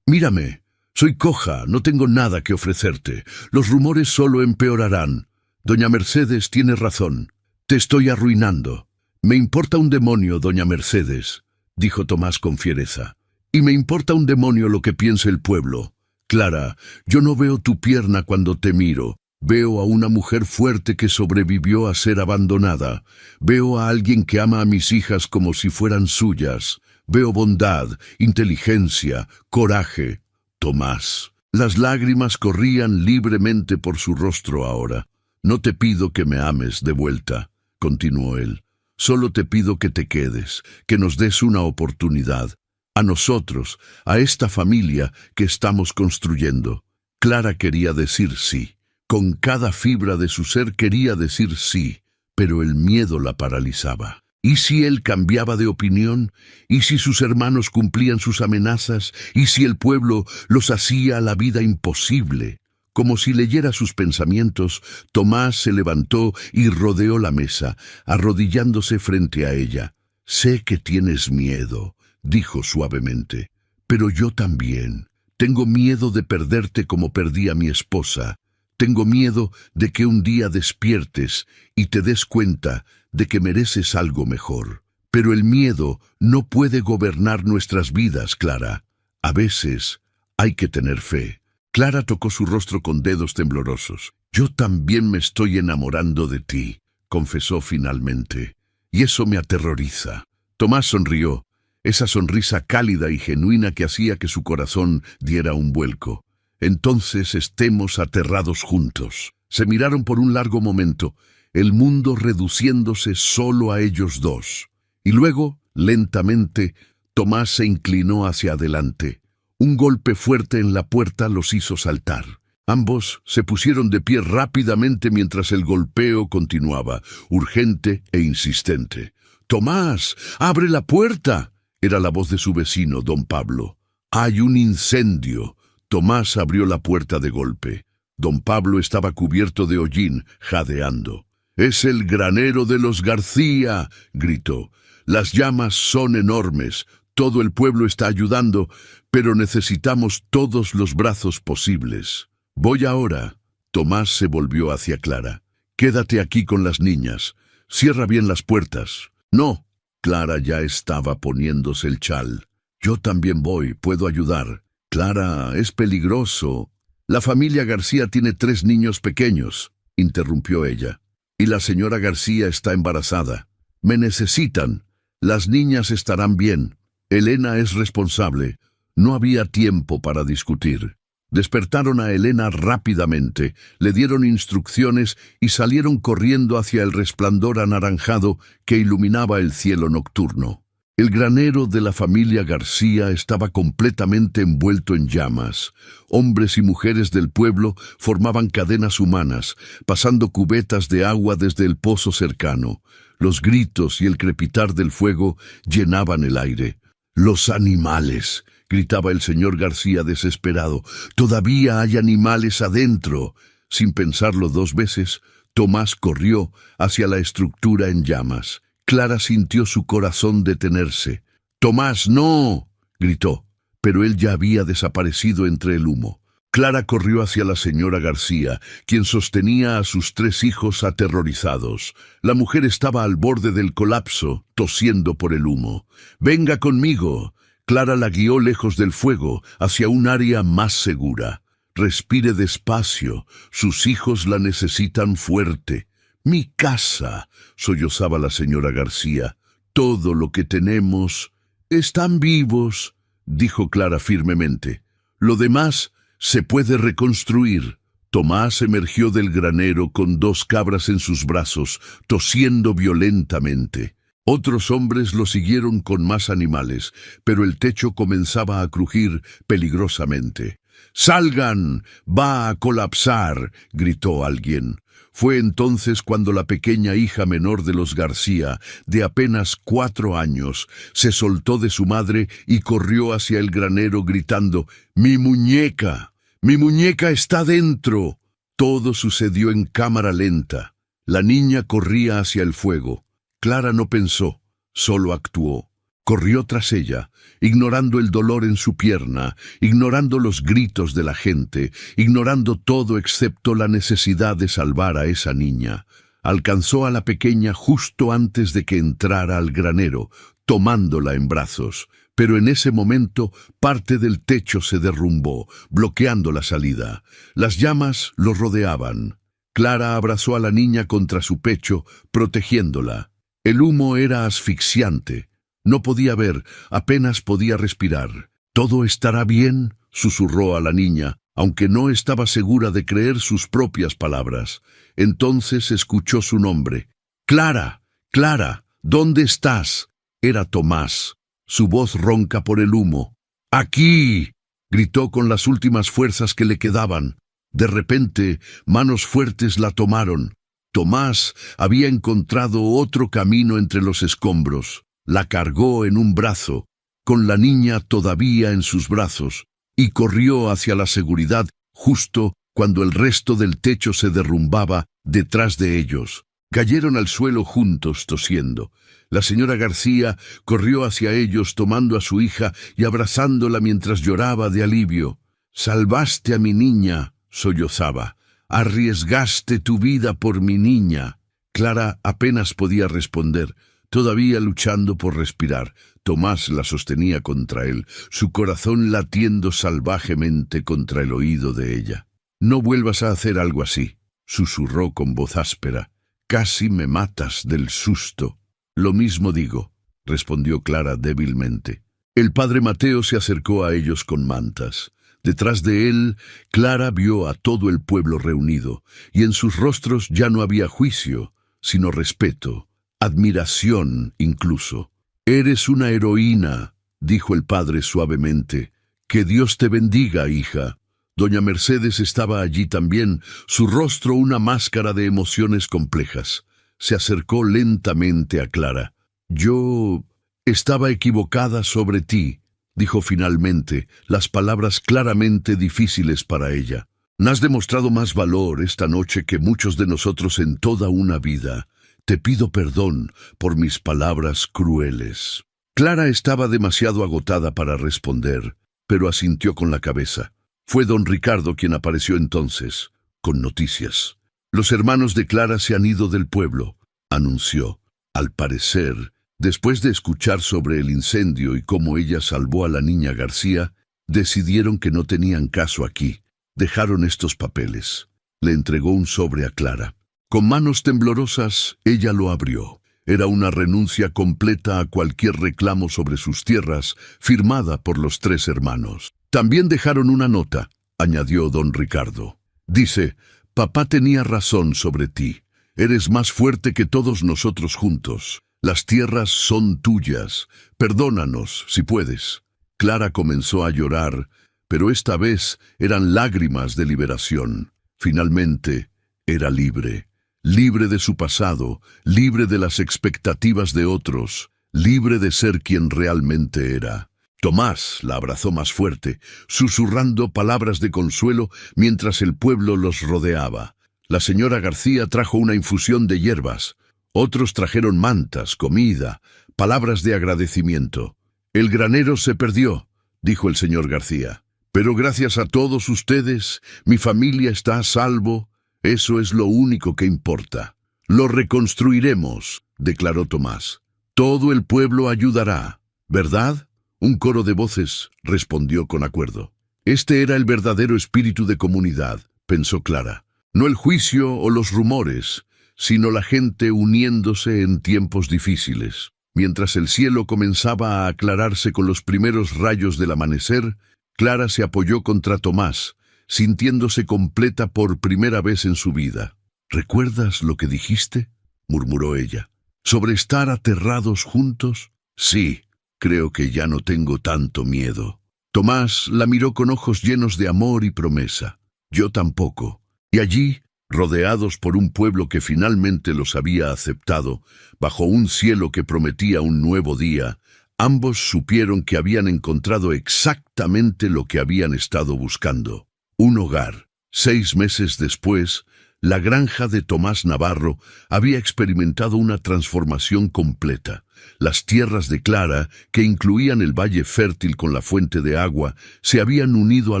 mírame, soy coja, no tengo nada que ofrecerte. Los rumores solo empeorarán. Doña Mercedes tiene razón. Te estoy arruinando». «Me importa un demonio, doña Mercedes», dijo Tomás con fiereza. «Y me importa un demonio lo que piense el pueblo. Clara, yo no veo tu pierna cuando te miro. Veo a una mujer fuerte que sobrevivió a ser abandonada. Veo a alguien que ama a mis hijas como si fueran suyas. Veo bondad, inteligencia, coraje». «Tomás». Las lágrimas corrían libremente por su rostro ahora. «No te pido que me ames de vuelta», continuó él. «Solo te pido que te quedes, que nos des una oportunidad. A nosotros, a esta familia que estamos construyendo». Clara quería decir sí. Con cada fibra de su ser quería decir sí, pero el miedo la paralizaba. ¿Y si él cambiaba de opinión? ¿Y si sus hermanos cumplían sus amenazas? ¿Y si el pueblo los hacía la vida imposible? Como si leyera sus pensamientos, Tomás se levantó y rodeó la mesa, arrodillándose frente a ella. «Sé que tienes miedo», dijo suavemente, «pero yo también. Tengo miedo de perderte como perdí a mi esposa. Tengo miedo de que un día despiertes y te des cuenta de que mereces algo mejor. Pero el miedo no puede gobernar nuestras vidas, Clara. A veces hay que tener fe. Clara tocó su rostro con dedos temblorosos. Yo también me estoy enamorando de ti, confesó finalmente. Y eso me aterroriza. Tomás sonrió, esa sonrisa cálida y genuina que hacía que su corazón diera un vuelco. Entonces estemos aterrados juntos. Se miraron por un largo momento, el mundo reduciéndose solo a ellos dos. Y luego, lentamente, Tomás se inclinó hacia adelante. Un golpe fuerte en la puerta los hizo saltar. Ambos se pusieron de pie rápidamente mientras el golpeo continuaba, urgente e insistente. «¡Tomás, abre la puerta!», era la voz de su vecino, don Pablo. «Hay un incendio». Tomás abrió la puerta de golpe. Don Pablo estaba cubierto de hollín, jadeando. «¡Es el granero de los García!», gritó. «Las llamas son enormes. Todo el pueblo está ayudando, pero necesitamos todos los brazos posibles». «Voy ahora». Tomás se volvió hacia Clara. «Quédate aquí con las niñas. Cierra bien las puertas». «No». Clara ya estaba poniéndose el chal. «Yo también voy, puedo ayudar». «Clara, es peligroso». «La familia García tiene 3 niños pequeños», interrumpió ella. «Y la señora García está embarazada. Me necesitan. Las niñas estarán bien. Elena es responsable». No había tiempo para discutir. Despertaron a Elena rápidamente, le dieron instrucciones y salieron corriendo hacia el resplandor anaranjado que iluminaba el cielo nocturno. El granero de la familia García estaba completamente envuelto en llamas. Hombres y mujeres del pueblo formaban cadenas humanas, pasando cubetas de agua desde el pozo cercano. Los gritos y el crepitar del fuego llenaban el aire. «¡Los animales!», gritaba el señor García desesperado. «¡Todavía hay animales adentro!». Sin pensarlo 2 veces, Tomás corrió hacia la estructura en llamas. Clara sintió su corazón detenerse. «¡Tomás, no!», gritó, pero él ya había desaparecido entre el humo. Clara corrió hacia la señora García, quien sostenía a sus 3 hijos aterrorizados. La mujer estaba al borde del colapso, tosiendo por el humo. «¡Venga conmigo!». Clara la guió lejos del fuego, hacia un área más segura. «Respire despacio, sus hijos la necesitan fuerte». «Mi casa», sollozaba la señora García. «Todo lo que tenemos». «Están vivos», dijo Clara firmemente. «Lo demás se puede reconstruir». Tomás emergió del granero con 2 cabras en sus brazos, tosiendo violentamente. Otros hombres lo siguieron con más animales, pero el techo comenzaba a crujir peligrosamente. «¡Salgan! ¡Va a colapsar!», gritó alguien. Fue entonces cuando la pequeña hija menor de los García, de apenas 4 años, se soltó de su madre y corrió hacia el granero gritando: «¡Mi muñeca! ¡Mi muñeca está dentro!». Todo sucedió en cámara lenta. La niña corría hacia el fuego. Clara no pensó, solo actuó. Corrió tras ella, ignorando el dolor en su pierna, ignorando los gritos de la gente, ignorando todo excepto la necesidad de salvar a esa niña. Alcanzó a la pequeña justo antes de que entrara al granero, tomándola en brazos. Pero en ese momento parte del techo se derrumbó, bloqueando la salida. Las llamas lo rodeaban. Clara abrazó a la niña contra su pecho, protegiéndola. El humo era asfixiante. No podía ver, apenas podía respirar. «¿Todo estará bien?», susurró a la niña, aunque no estaba segura de creer sus propias palabras. Entonces escuchó su nombre. «¡Clara! ¡Clara! ¿Dónde estás?». Era Tomás, su voz ronca por el humo. «¡Aquí!», gritó con las últimas fuerzas que le quedaban. De repente, manos fuertes la tomaron. Tomás había encontrado otro camino entre los escombros. La cargó en un brazo, con la niña todavía en sus brazos, y corrió hacia la seguridad justo cuando el resto del techo se derrumbaba detrás de ellos. Cayeron al suelo juntos, tosiendo. La señora García corrió hacia ellos tomando a su hija y abrazándola mientras lloraba de alivio. Salvaste a mi niña, sollozaba. Arriesgaste tu vida por mi niña. Clara apenas podía responder, todavía luchando por respirar. Tomás la sostenía contra él, su corazón latiendo salvajemente contra el oído de ella. «No vuelvas a hacer algo así», susurró con voz áspera. «Casi me matas del susto». «Lo mismo digo», respondió Clara débilmente. El padre Mateo se acercó a ellos con mantas. Detrás de él, Clara vio a todo el pueblo reunido, y en sus rostros ya no había juicio, sino respeto, admiración incluso. «Eres una heroína», dijo el padre suavemente. «Que Dios te bendiga, hija». Doña Mercedes estaba allí también, su rostro una máscara de emociones complejas. Se acercó lentamente a Clara. «Yo estaba equivocada sobre ti», dijo finalmente, las palabras claramente difíciles para ella. «Has demostrado más valor esta noche que muchos de nosotros en toda una vida. Te pido perdón por mis palabras crueles». Clara estaba demasiado agotada para responder, pero asintió con la cabeza. Fue don Ricardo quien apareció entonces, con noticias. «Los hermanos de Clara se han ido del pueblo», anunció. Al parecer, después de escuchar sobre el incendio y cómo ella salvó a la niña García, decidieron que no tenían caso aquí. Dejaron estos papeles. Le entregó un sobre a Clara. Con manos temblorosas, ella lo abrió. Era una renuncia completa a cualquier reclamo sobre sus tierras, firmada por los 3 hermanos. «También dejaron una nota», añadió don Ricardo. «Dice, papá tenía razón sobre ti. Eres más fuerte que todos nosotros juntos. Las tierras son tuyas. Perdónanos, si puedes». Clara comenzó a llorar, pero esta vez eran lágrimas de liberación. Finalmente, era libre. Libre de su pasado, libre de las expectativas de otros, libre de ser quien realmente era. Tomás la abrazó más fuerte, susurrando palabras de consuelo mientras el pueblo los rodeaba. La señora García trajo una infusión de hierbas. Otros trajeron mantas, comida, palabras de agradecimiento. «El granero se perdió», dijo el señor García. «Pero gracias a todos ustedes, mi familia está a salvo. Eso es lo único que importa». «Lo reconstruiremos», declaró Tomás. «Todo el pueblo ayudará, ¿verdad?». Un coro de voces respondió con acuerdo. Este era el verdadero espíritu de comunidad, pensó Clara. No el juicio o los rumores, sino la gente uniéndose en tiempos difíciles. Mientras el cielo comenzaba a aclararse con los primeros rayos del amanecer, Clara se apoyó contra Tomás, sintiéndose completa por primera vez en su vida. «¿Recuerdas lo que dijiste?», murmuró ella. «¿Sobre estar aterrados juntos?» «Sí, creo que ya no tengo tanto miedo». Tomás la miró con ojos llenos de amor y promesa. «Yo tampoco». Y allí, rodeados por un pueblo que finalmente los había aceptado, bajo un cielo que prometía un nuevo día, ambos supieron que habían encontrado exactamente lo que habían estado buscando: un hogar. 6 meses después, la granja de Tomás Navarro había experimentado una transformación completa. Las tierras de Clara, que incluían el valle fértil con la fuente de agua, se habían unido a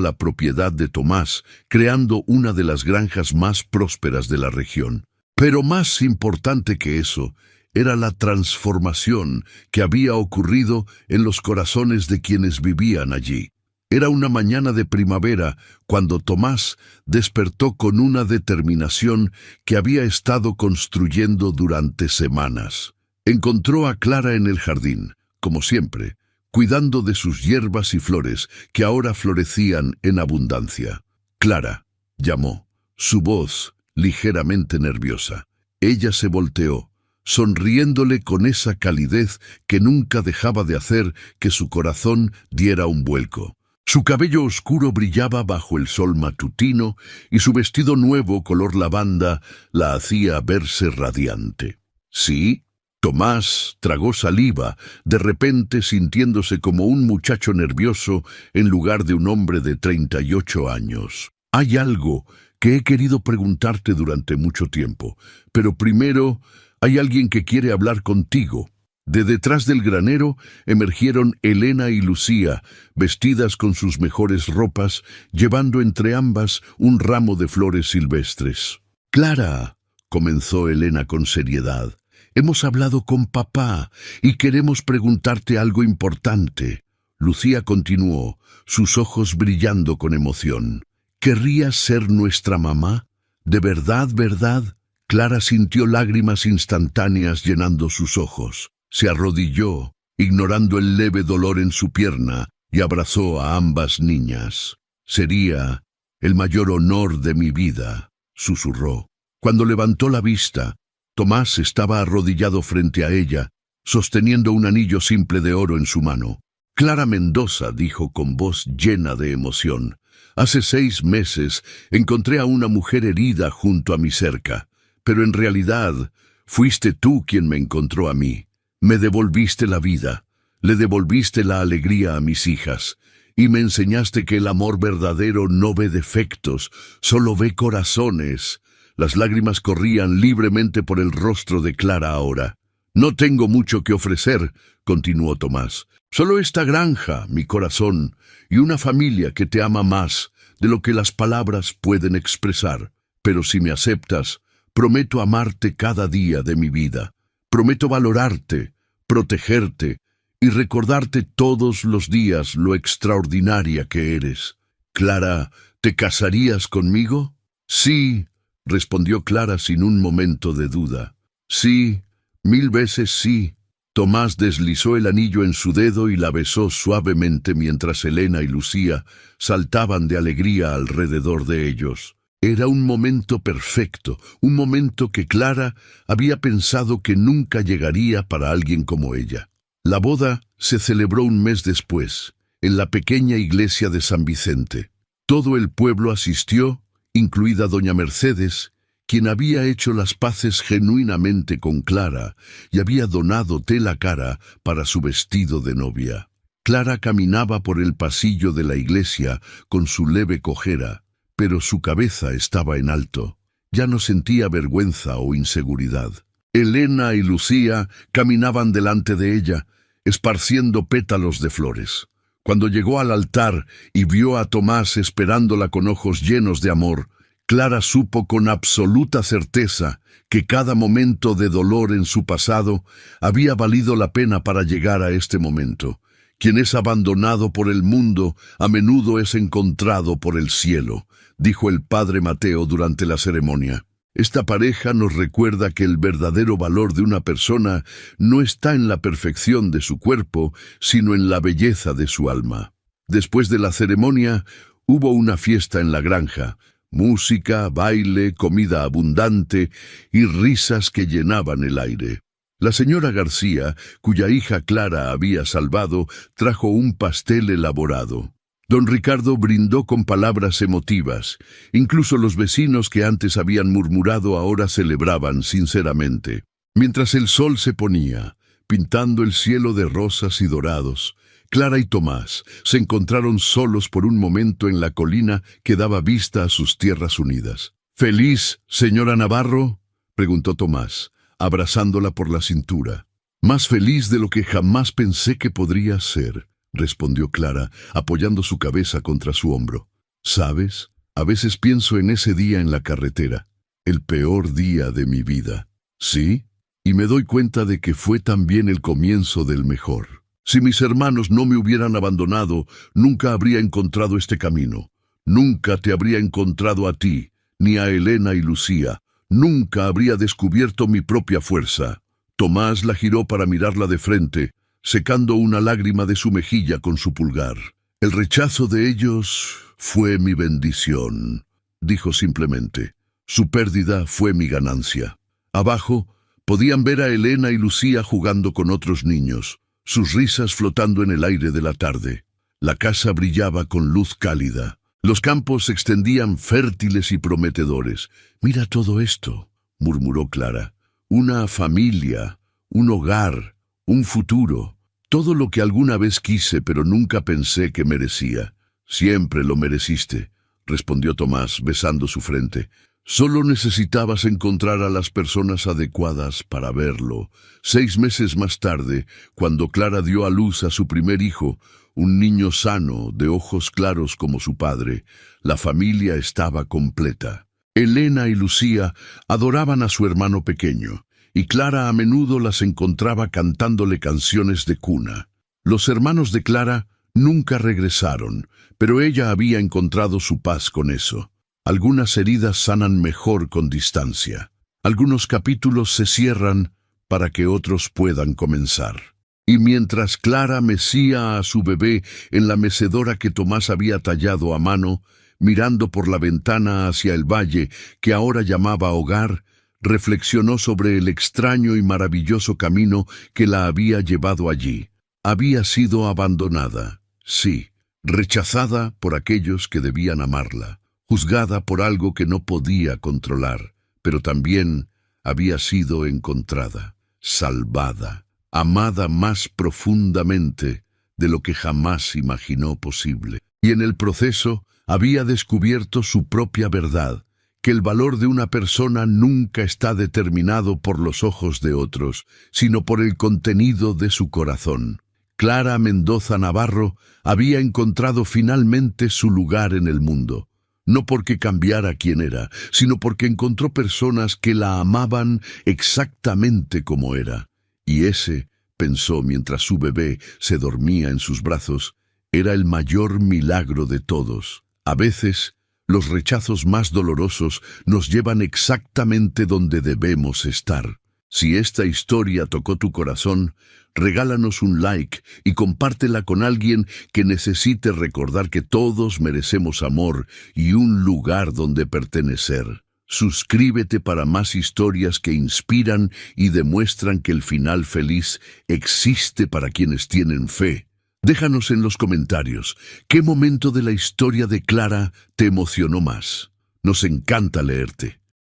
la propiedad de Tomás, creando una de las granjas más prósperas de la región. Pero más importante que eso, era la transformación que había ocurrido en los corazones de quienes vivían allí. Era una mañana de primavera cuando Tomás despertó con una determinación que había estado construyendo durante semanas. Encontró a Clara en el jardín, como siempre, cuidando de sus hierbas y flores que ahora florecían en abundancia. «Clara», llamó, su voz ligeramente nerviosa. Ella se volteó, sonriéndole con esa calidez que nunca dejaba de hacer que su corazón diera un vuelco. Su cabello oscuro brillaba bajo el sol matutino y su vestido nuevo color lavanda la hacía verse radiante. «¿Sí?». Tomás tragó saliva, de repente sintiéndose como un muchacho nervioso en lugar de un hombre de 38 años. «Hay algo que he querido preguntarte durante mucho tiempo, pero primero hay alguien que quiere hablar contigo», De detrás del granero emergieron Elena y Lucía, vestidas con sus mejores ropas, llevando entre ambas un ramo de flores silvestres. «Clara», comenzó Elena con seriedad, «hemos hablado con papá y queremos preguntarte algo importante». Lucía continuó, sus ojos brillando con emoción. «¿Querrías ser nuestra mamá? ¿De verdad, verdad?» Clara sintió lágrimas instantáneas llenando sus ojos. Se arrodilló, ignorando el leve dolor en su pierna, y abrazó a ambas niñas. «Sería el mayor honor de mi vida», susurró. Cuando levantó la vista, Tomás estaba arrodillado frente a ella, sosteniendo un anillo simple de oro en su mano. «Clara Mendoza», dijo con voz llena de emoción, «hace 6 meses encontré a una mujer herida junto a mi cerca, pero en realidad fuiste tú quien me encontró a mí. Me devolviste la vida, le devolviste la alegría a mis hijas, y me enseñaste que el amor verdadero no ve defectos, solo ve corazones». Las lágrimas corrían libremente por el rostro de Clara ahora. «No tengo mucho que ofrecer», continuó Tomás. «Solo esta granja, mi corazón, y una familia que te ama más de lo que las palabras pueden expresar. Pero si me aceptas, prometo amarte cada día de mi vida. Prometo valorarte, protegerte y recordarte todos los días lo extraordinaria que eres. Clara, ¿te casarías conmigo?» «Sí», respondió Clara sin un momento de duda. «Sí, 1000 veces sí». Tomás deslizó el anillo en su dedo y la besó suavemente mientras Elena y Lucía saltaban de alegría alrededor de ellos. Era un momento perfecto, un momento que Clara había pensado que nunca llegaría para alguien como ella. La boda se celebró un mes después, en la pequeña iglesia de San Vicente. Todo el pueblo asistió, incluida doña Mercedes, quien había hecho las paces genuinamente con Clara y había donado tela cara para su vestido de novia. Clara caminaba por el pasillo de la iglesia con su leve cojera, pero su cabeza estaba en alto. Ya no sentía vergüenza o inseguridad. Elena y Lucía caminaban delante de ella, esparciendo pétalos de flores. Cuando llegó al altar y vio a Tomás esperándola con ojos llenos de amor, Clara supo con absoluta certeza que cada momento de dolor en su pasado había valido la pena para llegar a este momento. Quien es abandonado por el mundo a menudo es encontrado por el cielo, dijo el padre Mateo durante la ceremonia. Esta pareja nos recuerda que el verdadero valor de una persona no está en la perfección de su cuerpo, sino en la belleza de su alma. Después de la ceremonia, hubo una fiesta en la granja. Música, baile, comida abundante y risas que llenaban el aire. La señora García, cuya hija Clara había salvado, trajo un pastel elaborado. Don Ricardo brindó con palabras emotivas. Incluso los vecinos que antes habían murmurado ahora celebraban sinceramente. Mientras el sol se ponía, pintando el cielo de rosas y dorados, Clara y Tomás se encontraron solos por un momento en la colina que daba vista a sus tierras unidas. «¿Feliz, señora Navarro?», preguntó Tomás, abrazándola por la cintura. «Más feliz de lo que jamás pensé que podría ser», respondió Clara, apoyando su cabeza contra su hombro. «¿Sabes? A veces pienso en ese día en la carretera, el peor día de mi vida. ¿Sí? Y me doy cuenta de que fue también el comienzo del mejor. Si mis hermanos no me hubieran abandonado, nunca habría encontrado este camino. Nunca te habría encontrado a ti, ni a Elena y Lucía. Nunca habría descubierto mi propia fuerza». Tomás la giró para mirarla de frente, secando una lágrima de su mejilla con su pulgar. «El rechazo de ellos fue mi bendición», dijo simplemente. «Su pérdida fue mi ganancia». Abajo podían ver a Elena y Lucía jugando con otros niños, sus risas flotando en el aire de la tarde. La casa brillaba con luz cálida. Los campos se extendían fértiles y prometedores. «Mira todo esto», murmuró Clara. «Una familia, un hogar, un futuro. Todo lo que alguna vez quise pero nunca pensé que merecía». «Siempre lo mereciste», respondió Tomás, besando su frente. Solo necesitabas encontrar a las personas adecuadas para verlo. 6 meses más tarde, cuando Clara dio a luz a su primer hijo, un niño sano, de ojos claros como su padre, la familia estaba completa. Elena y Lucía adoraban a su hermano pequeño, y Clara a menudo las encontraba cantándole canciones de cuna. Los hermanos de Clara nunca regresaron, pero ella había encontrado su paz con eso. Algunas heridas sanan mejor con distancia. Algunos capítulos se cierran para que otros puedan comenzar. Y mientras Clara mecía a su bebé en la mecedora que Tomás había tallado a mano, mirando por la ventana hacia el valle que ahora llamaba hogar, reflexionó sobre el extraño y maravilloso camino que la había llevado allí. Había sido abandonada, sí, rechazada por aquellos que debían amarla, juzgada por algo que no podía controlar, pero también había sido encontrada, salvada, amada más profundamente de lo que jamás imaginó posible. Y en el proceso había descubierto su propia verdad, que el valor de una persona nunca está determinado por los ojos de otros, sino por el contenido de su corazón. Clara Mendoza Navarro había encontrado finalmente su lugar en el mundo, no porque cambiara quién era, sino porque encontró personas que la amaban exactamente como era. Y ese, pensó mientras su bebé se dormía en sus brazos, era el mayor milagro de todos. A veces, los rechazos más dolorosos nos llevan exactamente donde debemos estar. Si esta historia tocó tu corazón, regálanos un like y compártela con alguien que necesite recordar que todos merecemos amor y un lugar donde pertenecer. Suscríbete para más historias que inspiran y demuestran que el final feliz existe para quienes tienen fe. Déjanos en los comentarios qué momento de la historia de Clara te emocionó más. Nos encanta leerte.